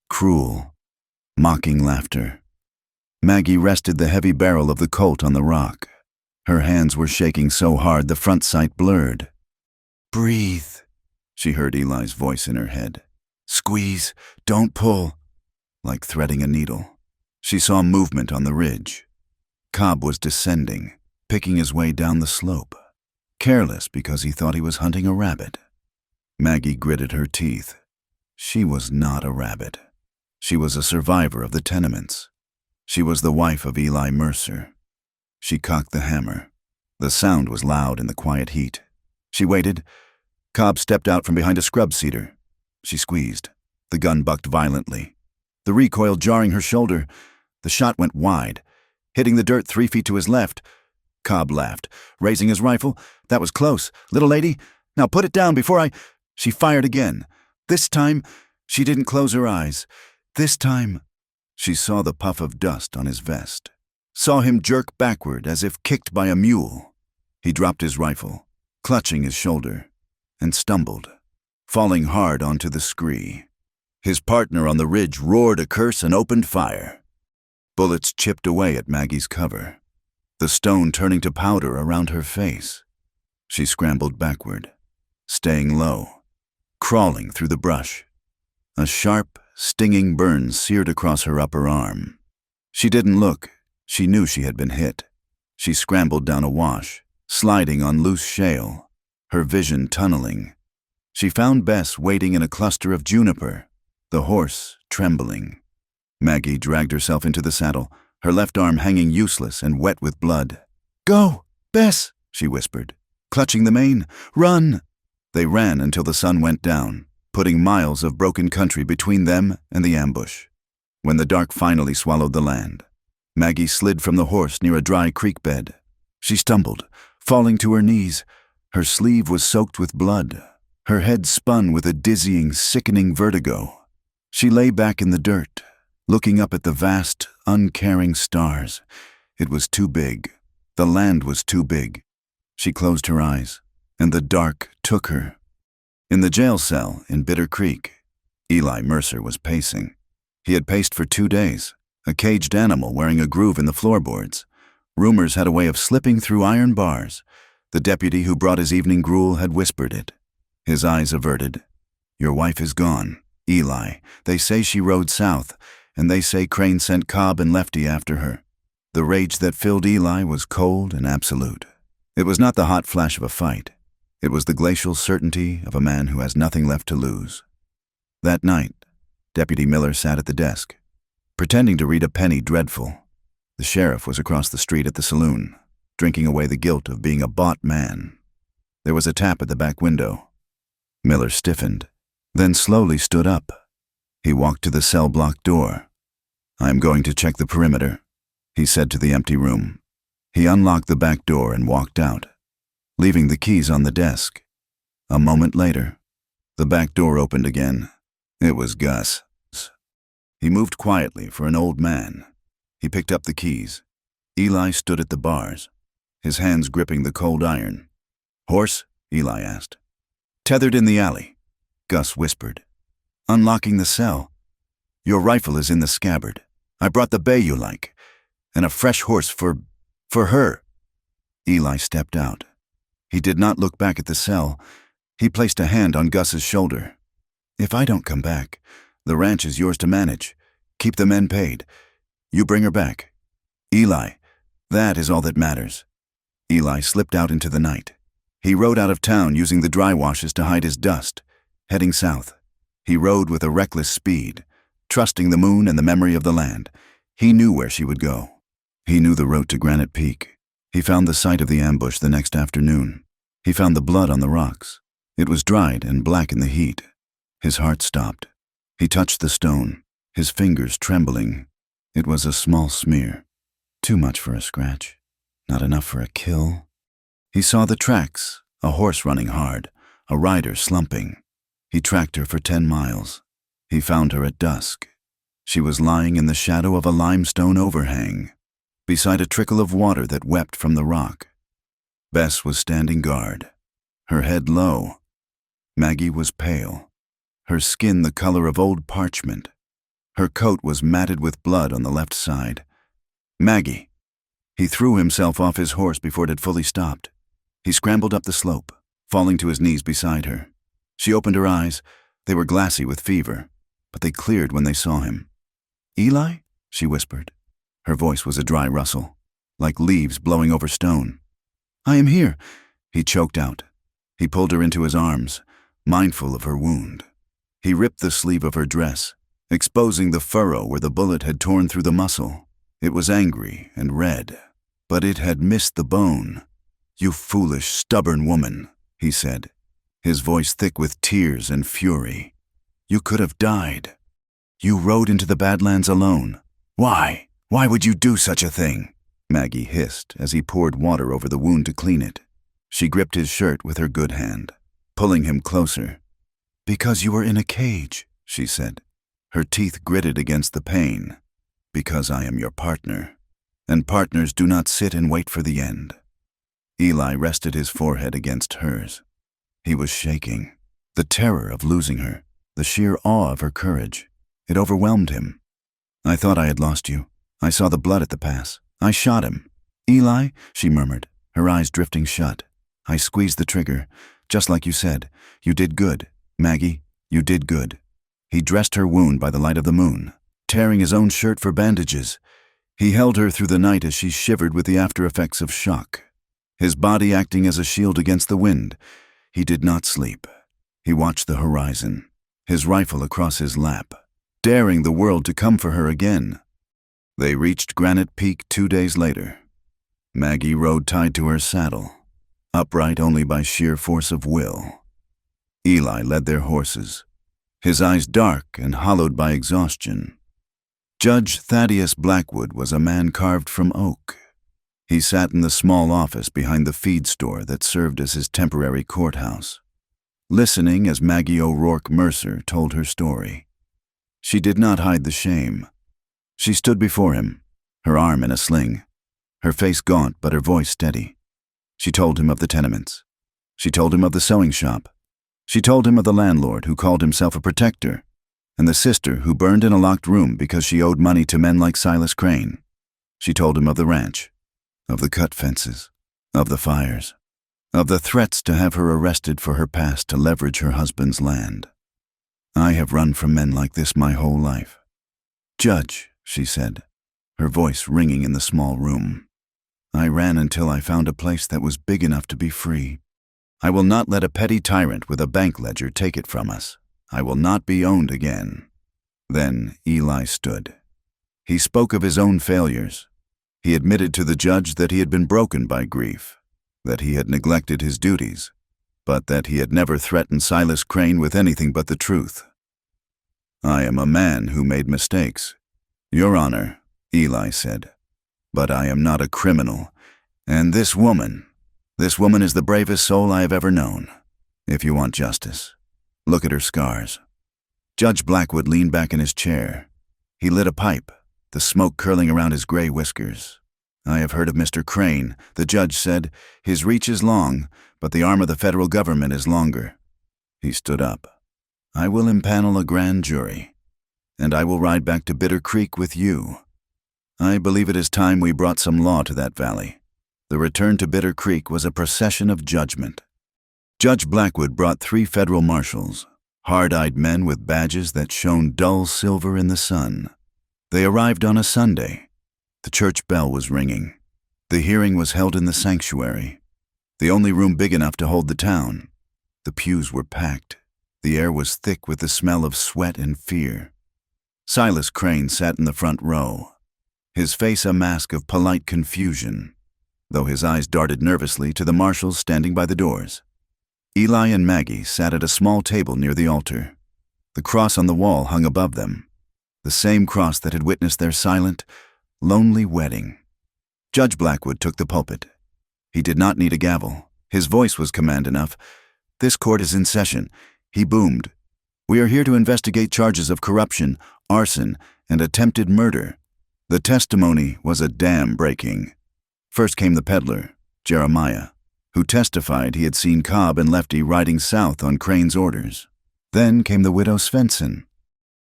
[SPEAKER 1] Cruel, mocking laughter. Maggie rested the heavy barrel of the Colt on the rock. Her hands were shaking so hard the front sight blurred. "Breathe," she heard Eli's voice in her head. "Squeeze, don't pull," like threading a needle. She saw movement on the ridge. Cobb was descending, picking his way down the slope, careless because he thought he was hunting a rabbit. Maggie gritted her teeth. She was not a rabbit. She was a survivor of the tenements. She was the wife of Eli Mercer. She cocked the hammer. The sound was loud in the quiet heat. She waited. Cobb stepped out from behind a scrub cedar. She squeezed. The gun bucked violently, the recoil jarring her shoulder. The shot went wide, hitting the dirt 3 feet to his left. Cobb laughed, raising his rifle. "That was close. Little lady, now put it down before I—" She fired again. This time, she didn't close her eyes. This time, she saw the puff of dust on his vest, saw him jerk backward as if kicked by a mule. He dropped his rifle, clutching his shoulder, and stumbled, falling hard onto the scree. His partner on the ridge roared a curse and opened fire. Bullets chipped away at Maggie's cover, the stone turning to powder around her face. She scrambled backward, staying low, crawling through the brush. A sharp, stinging burn seared across her upper arm. She didn't look. She knew she had been hit. She scrambled down a wash, sliding on loose shale, her vision tunneling. She found Bess waiting in a cluster of juniper, the horse trembling. Maggie dragged herself into the saddle, her left arm hanging useless and wet with blood. "Go, Bess," she whispered, clutching the mane. "Run!" They ran until the sun went down, putting miles of broken country between them and the ambush. When the dark finally swallowed the land, Maggie slid from the horse near a dry creek bed. She stumbled, falling to her knees. Her sleeve was soaked with blood. Her head spun with a dizzying, sickening vertigo. She lay back in the dirt, looking up at the vast, uncaring stars. It was too big. The land was too big. She closed her eyes, and the dark took her. In the jail cell in Bitter Creek, Eli Mercer was pacing. He had paced for 2 days, a caged animal wearing a groove in the floorboards. Rumors had a way of slipping through iron bars. The deputy who brought his evening gruel had whispered it. His eyes averted. "Your wife is gone," Eli. They say she rode south, and they say Crane sent Cobb and Lefty after her. The rage that filled Eli was cold and absolute. It was not the hot flash of a fight. It was the glacial certainty of a man who has nothing left to lose. That night, Deputy Miller sat at the desk, pretending to read a penny dreadful. The sheriff was across the street at the saloon, drinking away the guilt of being a bought man. There was a tap at the back window. Miller stiffened, then slowly stood up. He walked to the cell block door. "I'm going to check the perimeter," he said to the empty room. He unlocked the back door and walked out, leaving the keys on the desk. A moment later, the back door opened again. It was Gus. He moved quietly for an old man. He picked up the keys. Eli stood at the bars, his hands gripping the cold iron. "Horse?" Eli asked. "Tethered in the alley," Gus whispered. "Unlocking the cell. Your rifle is in the scabbard. I brought the bay you like, and a fresh horse for her." Eli stepped out. He did not look back at the cell. He placed a hand on Gus's shoulder. "If I don't come back, the ranch is yours to manage. Keep the men paid. You bring her back. Eli, that is all that matters." Eli slipped out into the night. He rode out of town using the dry washes to hide his dust, heading south. He rode with a reckless speed, trusting the moon and the memory of the land. He knew where she would go. He knew the road to Granite Peak. He found the site of the ambush the next afternoon. He found the blood on the rocks. It was dried and black in the heat. His heart stopped. He touched the stone, his fingers trembling. It was a small smear. Too much for a scratch. Not enough for a kill. He saw the tracks, a horse running hard, a rider slumping. He tracked her for 10 miles. He found her at dusk. She was lying in the shadow of a limestone overhang, beside a trickle of water that wept from the rock. Bess was standing guard, her head low. Maggie was pale, her skin the color of old parchment. Her coat was matted with blood on the left side. "Maggie!" He threw himself off his horse before it had fully stopped. He scrambled up the slope, falling to his knees beside her. She opened her eyes. They were glassy with fever, but they cleared when they saw him. "Eli?" she whispered. Her voice was a dry rustle, like leaves blowing over stone. "I am here," he choked out. He pulled her into his arms, mindful of her wound. He ripped the sleeve of her dress, exposing the furrow where the bullet had torn through the muscle. It was angry and red, but it had missed the bone. "You foolish, stubborn woman," he said, his voice thick with tears and fury. "You could have died. You rode into the Badlands alone. Why? Why would you do such a thing?" Maggie hissed as he poured water over the wound to clean it. She gripped his shirt with her good hand, pulling him closer. "Because you were in a cage," she said, her teeth gritted against the pain. "Because I am your partner, and partners do not sit and wait for the end." Eli rested his forehead against hers. He was shaking. The terror of losing her, the sheer awe of her courage, it overwhelmed him. "I thought I had lost you. I saw the blood at the pass. I shot him." "Eli," she murmured, her eyes drifting shut. "I squeezed the trigger, just like you said. You did good, Maggie, you did good." He dressed her wound by the light of the moon, tearing his own shirt for bandages. He held her through the night as she shivered with the after-effects of shock, his body acting as a shield against the wind. He did not sleep. He watched the horizon, his rifle across his lap, daring the world to come for her again. They reached Granite Peak 2 days later. Maggie rode tied to her saddle, upright only by sheer force of will. Eli led their horses, his eyes dark and hollowed by exhaustion. Judge Thaddeus Blackwood was a man carved from oak. He sat in the small office behind the feed store that served as his temporary courthouse, listening as Maggie O'Rourke Mercer told her story. She did not hide the shame. She stood before him, her arm in a sling, her face gaunt but her voice steady. She told him of the tenements. She told him of the sewing shop. She told him of the landlord who called himself a protector, and the sister who burned in a locked room because she owed money to men like Silas Crane. She told him of the ranch, of the cut fences, of the fires, of the threats to have her arrested for her past to leverage her husband's land. I have run from men like this my whole life. Judge, she said, her voice ringing in the small room. I ran until I found a place that was big enough to be free. I will not let a petty tyrant with a bank ledger take it from us. I will not be owned again. Then Eli stood. He spoke of his own failures. He admitted to the judge that he had been broken by grief, that he had neglected his duties, but that he had never threatened Silas Crane with anything but the truth. I am a man who made mistakes, Your Honor, Eli said, but I am not a criminal, and this woman is the bravest soul I have ever known. If you want justice, look at her scars. Judge Blackwood leaned back in his chair. He lit a pipe, the smoke curling around his gray whiskers. I have heard of Mr. Crane, the judge said. His reach is long, but the arm of the federal government is longer. He stood up. I will impanel a grand jury, and I will ride back to Bitter Creek with you. I believe it is time we brought some law to that valley. The return to Bitter Creek was a procession of judgment. Judge Blackwood brought 3 federal marshals, hard-eyed men with badges that shone dull silver in the sun. They arrived on a Sunday. The church bell was ringing. The hearing was held in the sanctuary, the only room big enough to hold the town. The pews were packed. The air was thick with the smell of sweat and fear. Silas Crane sat in the front row, his face a mask of polite confusion, though his eyes darted nervously to the marshals standing by the doors. Eli and Maggie sat at a small table near the altar. The cross on the wall hung above them, the same cross that had witnessed their silent, lonely wedding. Judge Blackwood took the pulpit. He did not need a gavel. His voice was command enough. This court is in session. He boomed. We are here to investigate charges of corruption, arson, and attempted murder. The testimony was a dam breaking. First came the peddler, Jeremiah, who testified he had seen Cobb and Lefty riding south on Crane's orders. Then came the widow Svensson.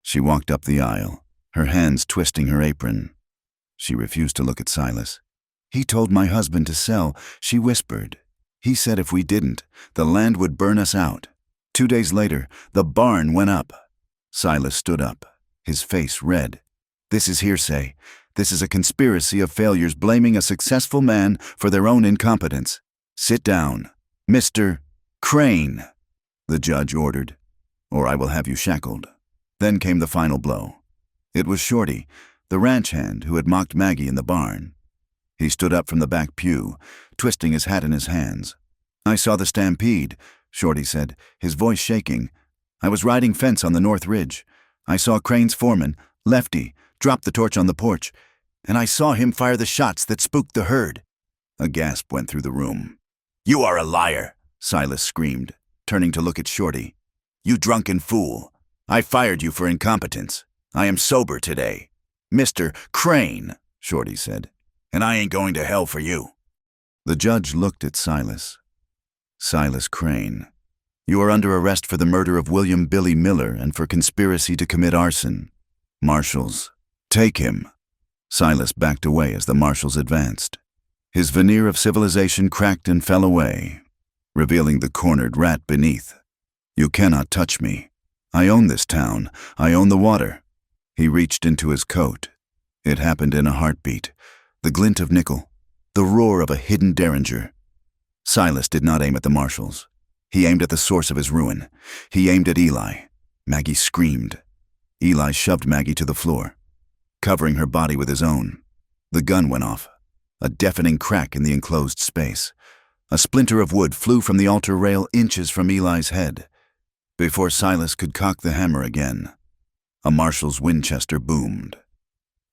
[SPEAKER 1] She walked up the aisle, her hands twisting her apron. She refused to look at Silas. He told my husband to sell, she whispered. He said if we didn't, the land would burn us out. 2 days later, the barn went up. Silas stood up, his face red. This is hearsay. This is a conspiracy of failures blaming a successful man for their own incompetence. Sit down, Mr. Crane, the judge ordered, or I will have you shackled. Then came the final blow. It was Shorty, the ranch hand who had mocked Maggie in the barn. He stood up from the back pew, twisting his hat in his hands. I saw the stampede, Shorty said, his voice shaking. I was riding fence on the North Ridge. I saw Crane's foreman, Lefty, drop the torch on the porch, and I saw him fire the shots that spooked the herd. A gasp went through the room. You are a liar, Silas screamed, turning to look at Shorty. You drunken fool. I fired you for incompetence. I am sober today. Mr. Crane, Shorty said, and I ain't going to hell for you. The judge looked at Silas. Silas Crane, you are under arrest for the murder of William Billy Miller and for conspiracy to commit arson. Marshals, take him. Silas backed away as the marshals advanced. His veneer of civilization cracked and fell away, revealing the cornered rat beneath. You cannot touch me. I own this town. I own the water. He reached into his coat. It happened in a heartbeat. The glint of nickel, the roar of a hidden derringer. Silas did not aim at the marshals. He aimed at the source of his ruin. He aimed at Eli. Maggie screamed. Eli shoved Maggie to the floor, covering her body with his own. The gun went off, a deafening crack in the enclosed space. A splinter of wood flew from the altar rail inches from Eli's head. Before Silas could cock the hammer again, a marshal's Winchester boomed.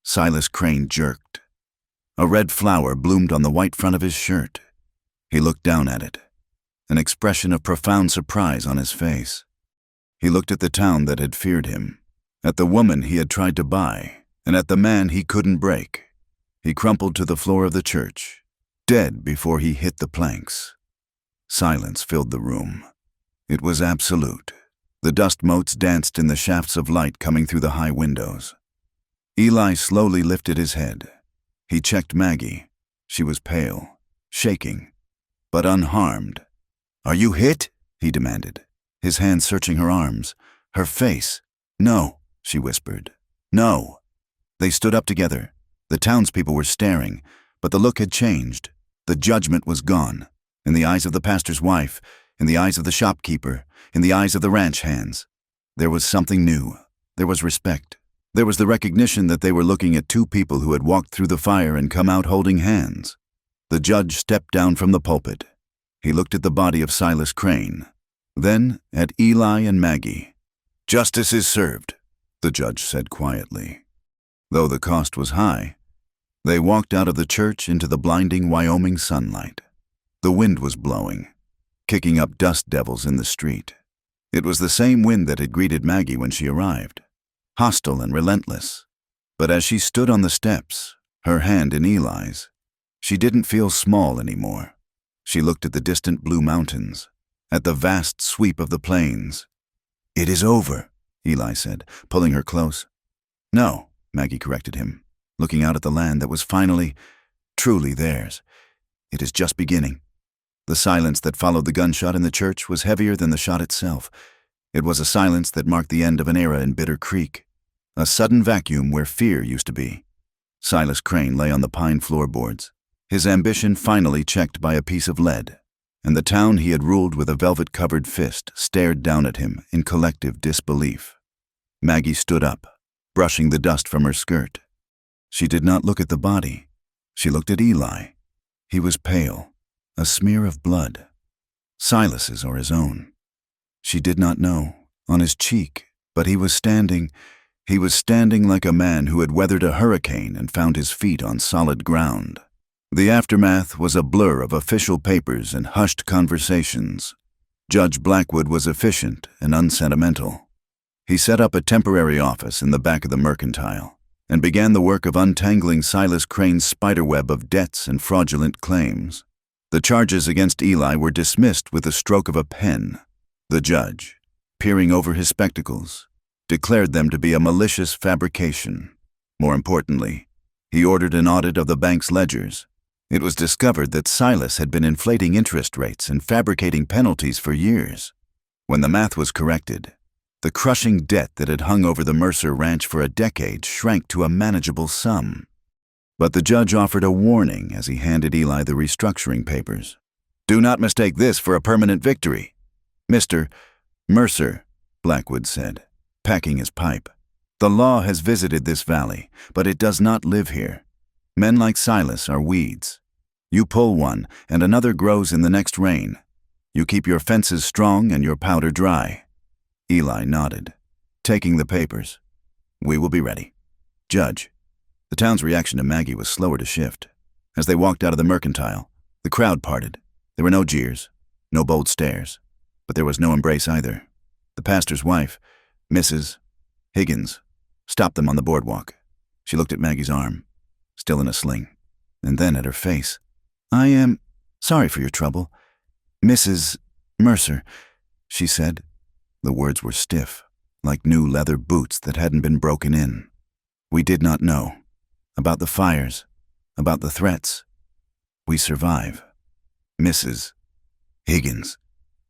[SPEAKER 1] Silas Crane jerked. A red flower bloomed on the white front of his shirt. He looked down at it, an expression of profound surprise on his face. He looked at the town that had feared him, at the woman he had tried to buy, and at the man he couldn't break. He crumpled to the floor of the church, dead before he hit the planks. Silence filled the room. It was absolute. The dust motes danced in the shafts of light coming through the high windows. Eli slowly lifted his head. He checked Maggie. She was pale, shaking, but unharmed. Are you hit? He demanded, his hands searching her arms, Her face. "No," she whispered. "No." They stood up together. The townspeople were staring, but the look had changed. The judgment was gone. In the eyes of the pastor's wife, in the eyes of the shopkeeper, in the eyes of the ranch hands. There was something new. There was respect. There was the recognition that they were looking at two people who had walked through the fire and come out holding hands. The judge stepped down from the pulpit. He looked at the body of Silas Crane, then at Eli and Maggie. "Justice is served," the judge said quietly. Though the cost was high, they walked out of the church into the blinding Wyoming sunlight. The wind was blowing, kicking up dust devils in the street. It was the same wind that had greeted Maggie when she arrived, hostile and relentless. But as she stood on the steps, her hand in Eli's, she didn't feel small anymore. She looked at the distant blue mountains, at the vast sweep of the plains. "It is over," Eli said, pulling her close. "No," Maggie corrected him, looking out at the land that was finally, truly theirs. "It is just beginning." The silence that followed the gunshot in the church was heavier than the shot itself. It was a silence that marked the end of an era in Bitter Creek, a sudden vacuum where fear used to be. Silas Crane lay on the pine floorboards, his ambition finally checked by a piece of lead, and the town he had ruled with a velvet-covered fist stared down at him in collective disbelief. Maggie stood up, brushing the dust from her skirt. She did not look at the body. She looked at Eli. He was pale, a smear of blood. Silas's or his own. She did not know. On his cheek, but he was standing like a man who had weathered a hurricane and found his feet on solid ground. The aftermath was a blur of official papers and hushed conversations. Judge Blackwood was efficient and unsentimental. He set up a temporary office in the back of the Mercantile and began the work of untangling Silas Crane's spiderweb of debts and fraudulent claims. The charges against Eli were dismissed with the stroke of a pen. The judge, peering over his spectacles, declared them to be a malicious fabrication. More importantly, he ordered an audit of the bank's ledgers. It was discovered that Silas had been inflating interest rates and fabricating penalties for years. When the math was corrected, the crushing debt that had hung over the Mercer Ranch for a decade shrank to a manageable sum. But the judge offered a warning as he handed Eli the restructuring papers. "Do not mistake this for a permanent victory. Mr. Mercer," Blackwood said, packing his pipe, "the law has visited this valley, but it does not live here. Men like Silas are weeds. You pull one, and another grows in the next rain. You keep your fences strong and your powder dry." Eli nodded, taking the papers. "We will be ready." "Judge." The town's reaction to Maggie was slower to shift. As they walked out of the Mercantile, the crowd parted. There were no jeers, no bold stares, but there was no embrace either. The pastor's wife, Mrs. Higgins, stopped them on the boardwalk. She looked at Maggie's arm, still in a sling, and then at her face. "I am sorry for your trouble, Mrs. Mercer," she said. The words were stiff, like new leather boots that hadn't been broken in. "We did not know. About the fires, about the threats. We survive." "Mrs. Higgins,"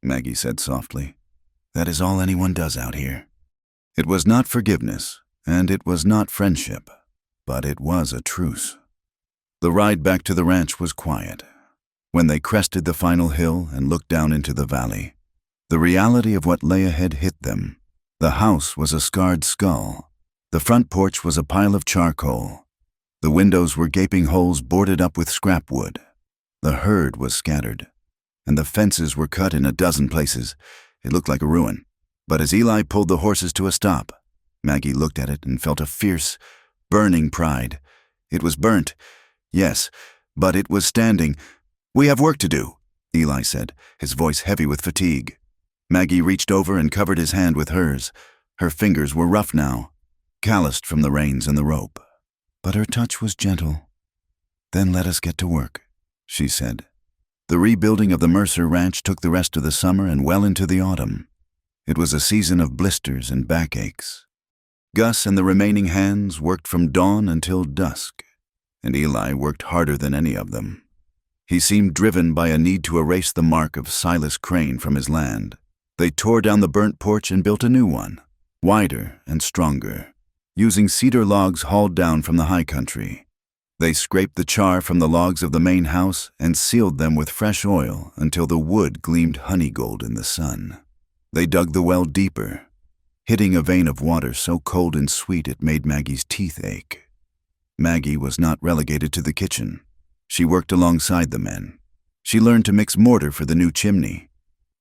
[SPEAKER 1] Maggie said softly. "That is all anyone does out here." It was not forgiveness, and it was not friendship, but it was a truce. The ride back to the ranch was quiet. When they crested the final hill and looked down into the valley, the reality of what lay ahead hit them. The house was a scarred skull. The front porch was a pile of charcoal. The windows were gaping holes boarded up with scrap wood. The herd was scattered, and the fences were cut in a dozen places. It looked like a ruin. But as Eli pulled the horses to a stop, Maggie looked at it and felt a fierce, burning pride. It was burnt, yes, but it was standing. "We have work to do," Eli said, his voice heavy with fatigue. Maggie reached over and covered his hand with hers. Her fingers were rough now, calloused from the reins and the rope. But her touch was gentle. "Then let us get to work," she said. The rebuilding of the Mercer Ranch took the rest of the summer and well into the autumn. It was a season of blisters and backaches. Gus and the remaining hands worked from dawn until dusk, and Eli worked harder than any of them. He seemed driven by a need to erase the mark of Silas Crane from his land. They tore down the burnt porch and built a new one, wider and stronger, using cedar logs hauled down from the high country. They scraped the char from the logs of the main house and sealed them with fresh oil until the wood gleamed honey gold in the sun. They dug the well deeper, hitting a vein of water so cold and sweet it made Maggie's teeth ache. Maggie was not relegated to the kitchen. She worked alongside the men. She learned to mix mortar for the new chimney.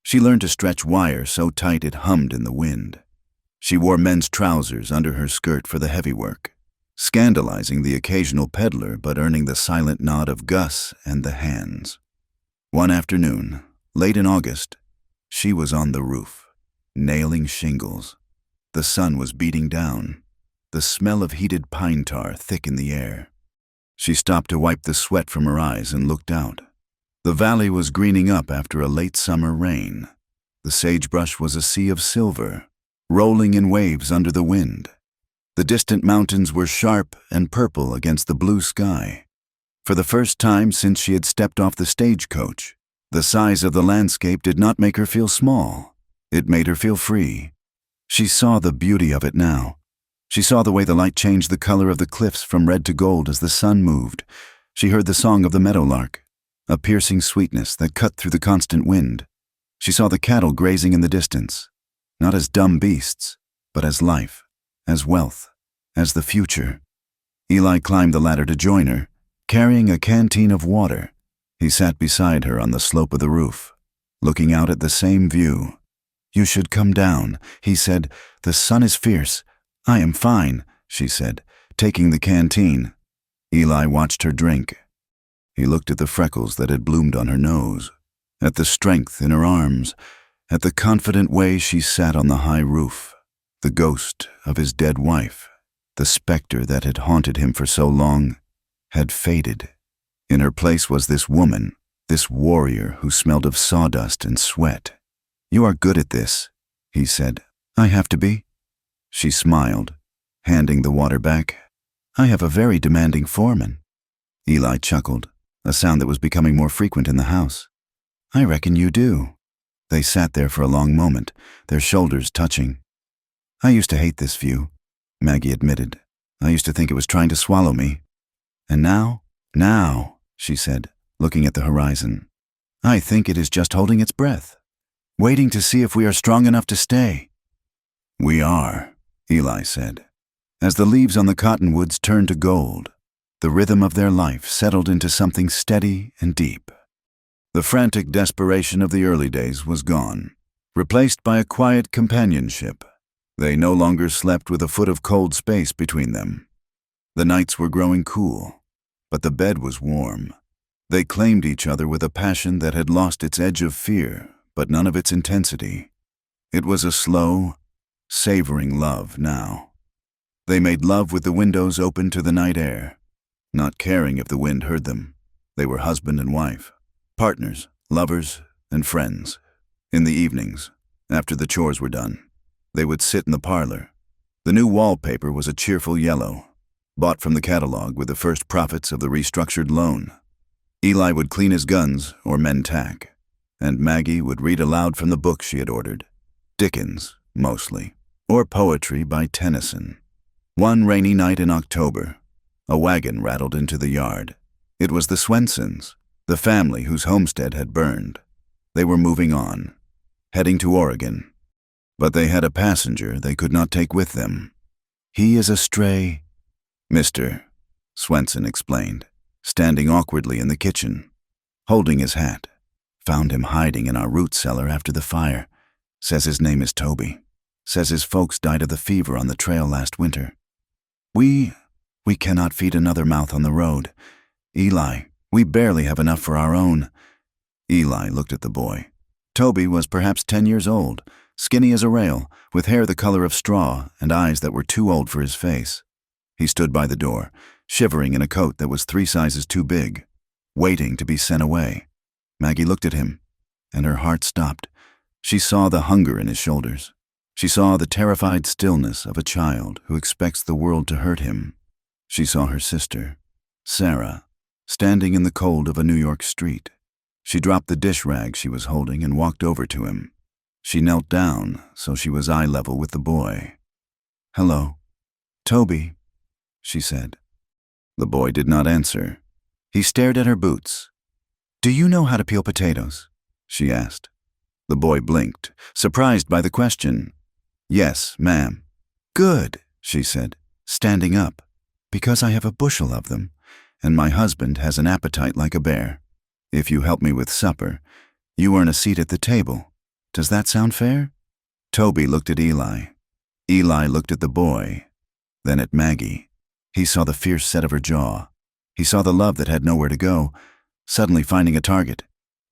[SPEAKER 1] She learned to stretch wire so tight it hummed in the wind. She wore men's trousers under her skirt for the heavy work, scandalizing the occasional peddler but earning the silent nod of Gus and the hands. One afternoon, late in August, she was on the roof, nailing shingles. The sun was beating down, the smell of heated pine tar thick in the air. She stopped to wipe the sweat from her eyes and looked out. The valley was greening up after a late summer rain. The sagebrush was a sea of silver, rolling in waves under the wind. The distant mountains were sharp and purple against the blue sky. For the first time since she had stepped off the stagecoach, the size of the landscape did not make her feel small. It made her feel free. She saw the beauty of it now. She saw the way the light changed the color of the cliffs from red to gold as the sun moved. She heard the song of the meadowlark, a piercing sweetness that cut through the constant wind. She saw the cattle grazing in the distance, not as dumb beasts, but as life, as wealth, as the future. Eli climbed the ladder to join her, carrying a canteen of water. He sat beside her on the slope of the roof, looking out at the same view. "You should come down," he said. "The sun is fierce." "I am fine," she said, taking the canteen. Eli watched her drink. He looked at the freckles that had bloomed on her nose, at the strength in her arms, at the confident way she sat on the high roof. The ghost of his dead wife, the specter that had haunted him for so long, had faded. In her place was this woman, this warrior who smelled of sawdust and sweat. "You are good at this," he said. "I have to be." She smiled, handing the water back. "I have a very demanding foreman." Eli chuckled, a sound that was becoming more frequent in the house. "I reckon you do." They sat there for a long moment, their shoulders touching. "I used to hate this view," Maggie admitted. "I used to think it was trying to swallow me. And now, she said, looking at the horizon, "I think it is just holding its breath, waiting to see if we are strong enough to stay." "We are," Eli said. As the leaves on the cottonwoods turned to gold, the rhythm of their life settled into something steady and deep. The frantic desperation of the early days was gone, replaced by a quiet companionship. They no longer slept with a foot of cold space between them. The nights were growing cool, but the bed was warm. They claimed each other with a passion that had lost its edge of fear, but none of its intensity. It was a slow, savoring love now. They made love with the windows open to the night air, not caring if the wind heard them. They were husband and wife, partners, lovers, and friends. In the evenings, after the chores were done, they would sit in the parlor. The new wallpaper was a cheerful yellow, bought from the catalog with the first profits of the restructured loan. Eli would clean his guns or mend tack, and Maggie would read aloud from the book she had ordered. Dickens, mostly, or poetry by Tennyson. One rainy night in October, a wagon rattled into the yard. It was the Swensons, the family whose homestead had burned. They were moving on, heading to Oregon. But they had a passenger they could not take with them. "He is a stray, Mr. Swenson explained, standing awkwardly in the kitchen, holding his hat. "Found him hiding in our root cellar after the fire. Says his name is Toby. Says his folks died of the fever on the trail last winter. We cannot feed another mouth on the road. Eli, we barely have enough for our own." Eli looked at the boy. Toby was perhaps 10 years old, skinny as a rail, with hair the color of straw and eyes that were too old for his face. He stood by the door, shivering in a coat that was 3 sizes too big, waiting to be sent away. Maggie looked at him, and her heart stopped. She saw the hunger in his shoulders. She saw the terrified stillness of a child who expects the world to hurt him. She saw her sister, Sarah, standing in the cold of a New York street. She dropped the dish rag she was holding and walked over to him. She knelt down so she was eye level with the boy. "Hello." "Toby," she said. The boy did not answer. He stared at her boots. "Do you know how to peel potatoes?" she asked. The boy blinked, surprised by the question. "Yes, ma'am." "Good," she said, standing up, "because I have a bushel of them, and my husband has an appetite like a bear. If you help me with supper, you earn a seat at the table. Does that sound fair?" Toby looked at Eli. Eli looked at the boy, then at Maggie. He saw the fierce set of her jaw. He saw the love that had nowhere to go, suddenly finding a target.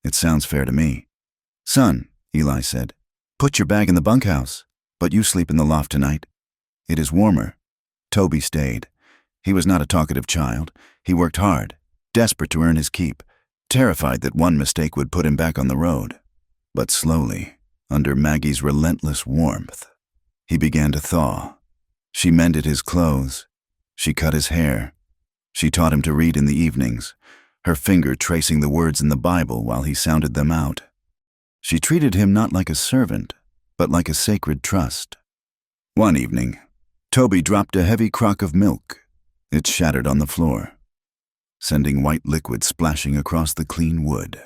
[SPEAKER 1] "It sounds fair to me." "Son," Eli said, "put your bag in the bunkhouse, but you sleep in the loft tonight. It is warmer." Toby stayed. He was not a talkative child. He worked hard, desperate to earn his keep, terrified that one mistake would put him back on the road. But slowly, under Maggie's relentless warmth, he began to thaw. She mended his clothes. She cut his hair. She taught him to read in the evenings, her finger tracing the words in the Bible while he sounded them out. She treated him not like a servant, but like a sacred trust. One evening, Toby dropped a heavy crock of milk. It shattered on the floor, sending white liquid splashing across the clean wood.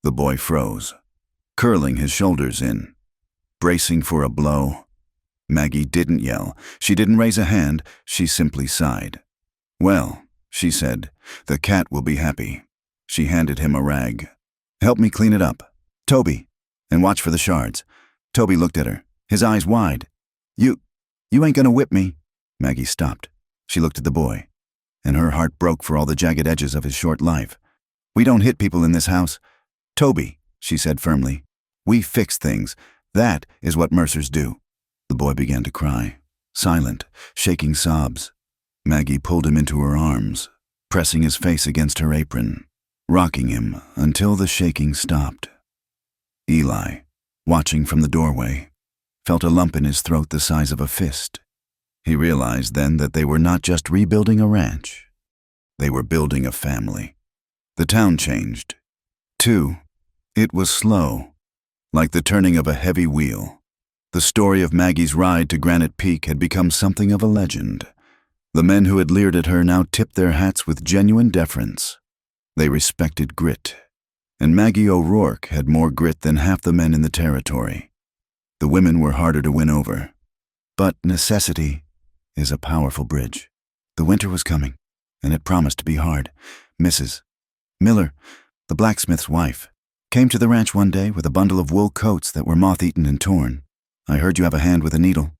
[SPEAKER 1] The boy froze, curling his shoulders in, bracing for a blow. Maggie didn't yell. She didn't raise a hand. She simply sighed. "Well," she said, "the cat will be happy." She handed him a rag. "Help me clean it up, Toby, and watch for the shards." Toby looked at her, his eyes wide. You ain't gonna whip me." Maggie stopped. She looked at the boy, and her heart broke for all the jagged edges of his short life. "We don't hit people in this house, Toby," she said firmly. "We fix things. That is what Mercers do." The boy began to cry, silent, shaking sobs. Maggie pulled him into her arms, pressing his face against her apron, rocking him until the shaking stopped. Eli, watching from the doorway, felt a lump in his throat the size of a fist. He realized then that they were not just rebuilding a ranch. They were building a family. The town changed, too. It was slow, like the turning of a heavy wheel. The story of Maggie's ride to Granite Peak had become something of a legend. The men who had leered at her now tipped their hats with genuine deference. They respected grit, and Maggie O'Rourke had more grit than half the men in the territory. The women were harder to win over, but necessity is a powerful bridge. The winter was coming, and it promised to be hard. Mrs. Miller, the blacksmith's wife, came to the ranch one day with a bundle of wool coats that were moth-eaten and torn. "I heard you have a hand with a needle."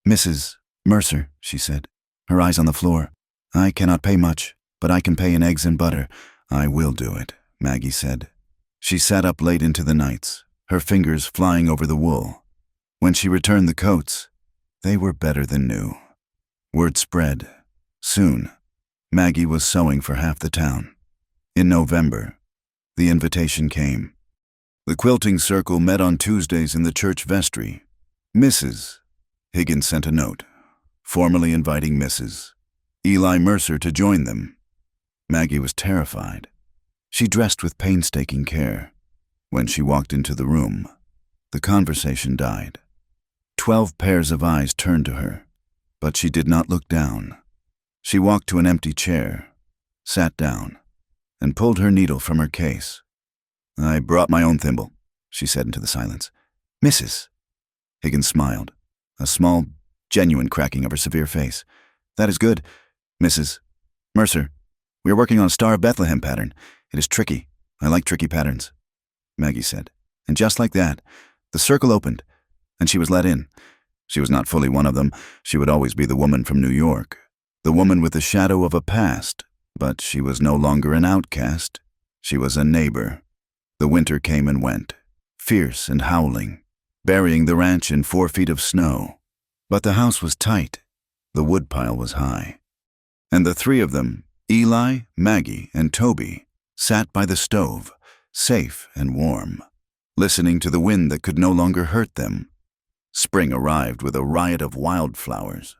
[SPEAKER 1] "Mrs. Mercer," she said, her eyes on the floor. "I cannot pay much, but I can pay in eggs and butter." "I will do it," Maggie said. She sat up late into the nights, her fingers flying over the wool. When she returned the coats, they were better than new. Word spread. Soon, Maggie was sewing for half the town. In November, the invitation came. The quilting circle met on Tuesdays in the church vestry. Mrs. Higgins sent a note, formally inviting Mrs. Eli Mercer to join them. Maggie was terrified. She dressed with painstaking care. When she walked into the room, the conversation died. 12 pairs of eyes turned to her, but she did not look down. She walked to an empty chair, sat down, and pulled her needle from her case. "I brought my own thimble," she said into the silence. "Mrs." Higgins smiled, a small, genuine cracking of her severe face. "That is good, Mrs. Mercer. We are working on a Star of Bethlehem pattern. It is tricky. I like tricky patterns," Maggie said. And just like that, the circle opened, and she was let in. She was not fully one of them. She would always be the woman from New York, the woman with the shadow of a past, but she was no longer an outcast. She was a neighbor. The winter came and went, fierce and howling, burying the ranch in 4 feet of snow. But the house was tight. The woodpile was high. And the three of them, Eli, Maggie, and Toby, sat by the stove, safe and warm, listening to the wind that could no longer hurt them. Spring arrived with a riot of wildflowers.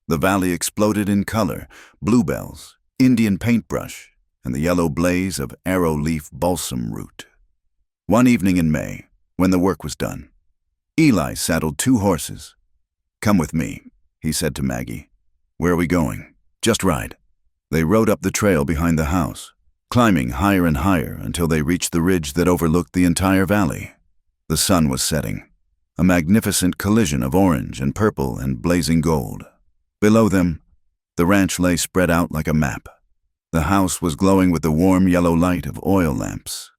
[SPEAKER 1] The valley exploded in color, bluebells, Indian paintbrush, and the yellow blaze of arrow-leaf balsam root. One evening in May, when the work was done, Eli saddled 2 horses. "Come with me," he said to Maggie. "Where are we going?" "Just ride." They rode up the trail behind the house, climbing higher and higher until they reached the ridge that overlooked the entire valley. The sun was setting, a magnificent collision of orange and purple and blazing gold. Below them, the ranch lay spread out like a map. The house was glowing with the warm yellow light of oil lamps.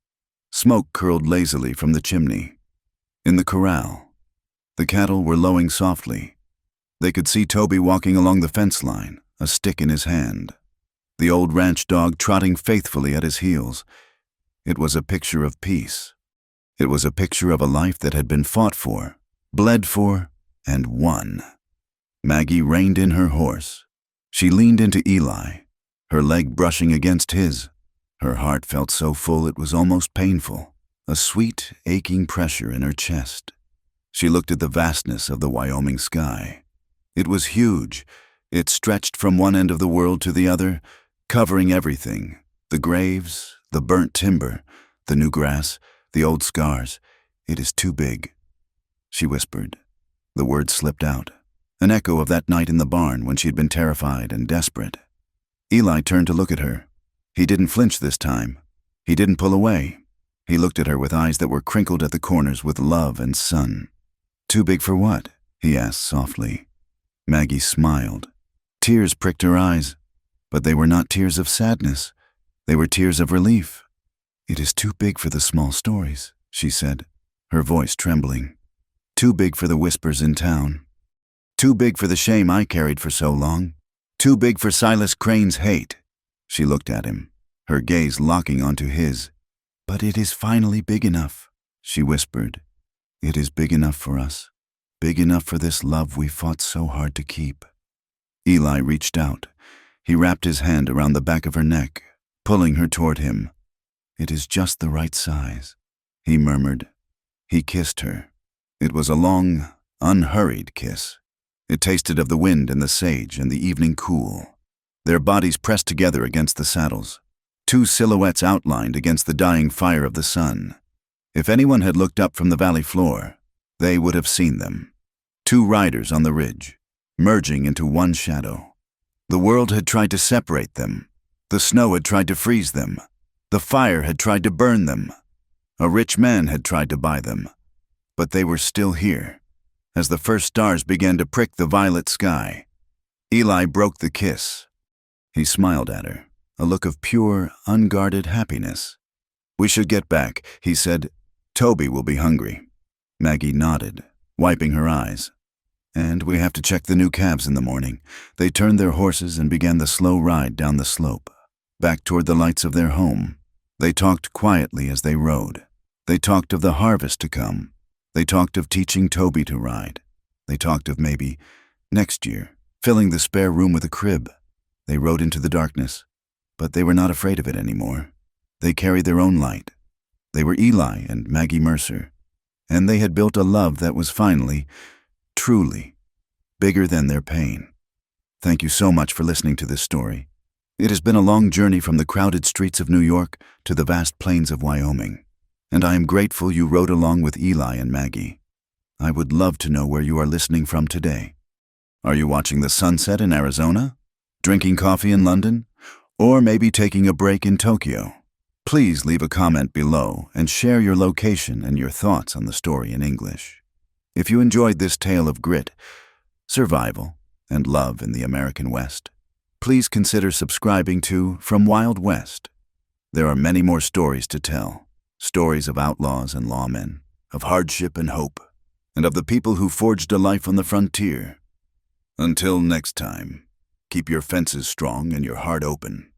[SPEAKER 1] Smoke curled lazily from the chimney. In the corral, the cattle were lowing softly. They could see Toby walking along the fence line, a stick in his hand. The old ranch dog trotting faithfully at his heels. It was a picture of peace. It was a picture of a life that had been fought for, bled for, and won. Maggie reined in her horse. She leaned into Eli, her leg brushing against his. Her heart felt so full it was almost painful, a sweet, aching pressure in her chest. She looked at the vastness of the Wyoming sky. It was huge. It stretched from one end of the world to the other, covering everything: the graves, the burnt timber, the new grass, the old scars. "It is too big," she whispered. The words slipped out, an echo of that night in the barn when she had been terrified and desperate. Eli turned to look at her. He didn't flinch this time. He didn't pull away. He looked at her with eyes that were crinkled at the corners with love and sun. "Too big for what?" he asked softly. Maggie smiled. Tears pricked her eyes, but they were not tears of sadness. They were tears of relief. "It is too big for the small stories," she said, her voice trembling. "Too big for the whispers in town. Too big for the shame I carried for so long. Too big for Silas Crane's hate." She looked at him, her gaze locking onto his. "But it is finally big enough," she whispered. "It is big enough for us. Big enough for this love we fought so hard to keep." Eli reached out. He wrapped his hand around the back of her neck, pulling her toward him. "It is just the right size," he murmured. He kissed her. It was a long, unhurried kiss. It tasted of the wind and the sage and the evening cool. Their bodies pressed together against the saddles, two silhouettes outlined against the dying fire of the sun. If anyone had looked up from the valley floor, they would have seen them. Two riders on the ridge, merging into one shadow. The world had tried to separate them. The snow had tried to freeze them. The fire had tried to burn them. A rich man had tried to buy them. But they were still here. As the first stars began to prick the violet sky, Eli broke the kiss. He smiled at her, a look of pure, unguarded happiness. "We should get back," he said. "Toby will be hungry." Maggie nodded, wiping her eyes. "And we have to check the new calves in the morning." They turned their horses and began the slow ride down the slope, back toward the lights of their home. They talked quietly as they rode. They talked of the harvest to come. They talked of teaching Toby to ride. They talked of maybe, next year, filling the spare room with a crib. They rode into the darkness, but they were not afraid of it anymore. They carried their own light. They were Eli and Maggie Mercer, and they had built a love that was finally, truly, bigger than their pain. Thank you so much for listening to this story. It has been a long journey from the crowded streets of New York to the vast plains of Wyoming, and I am grateful you rode along with Eli and Maggie. I would love to know where you are listening from today. Are you watching the sunset in Arizona? Drinking coffee in London? Or maybe taking a break in Tokyo? Please leave a comment below and share your location and your thoughts on the story in English. If you enjoyed this tale of grit, survival, and love in the American West, please consider subscribing to From Wild West. There are many more stories to tell, stories of outlaws and lawmen, of hardship and hope, and of the people who forged a life on the frontier. Until next time, keep your fences strong and your heart open.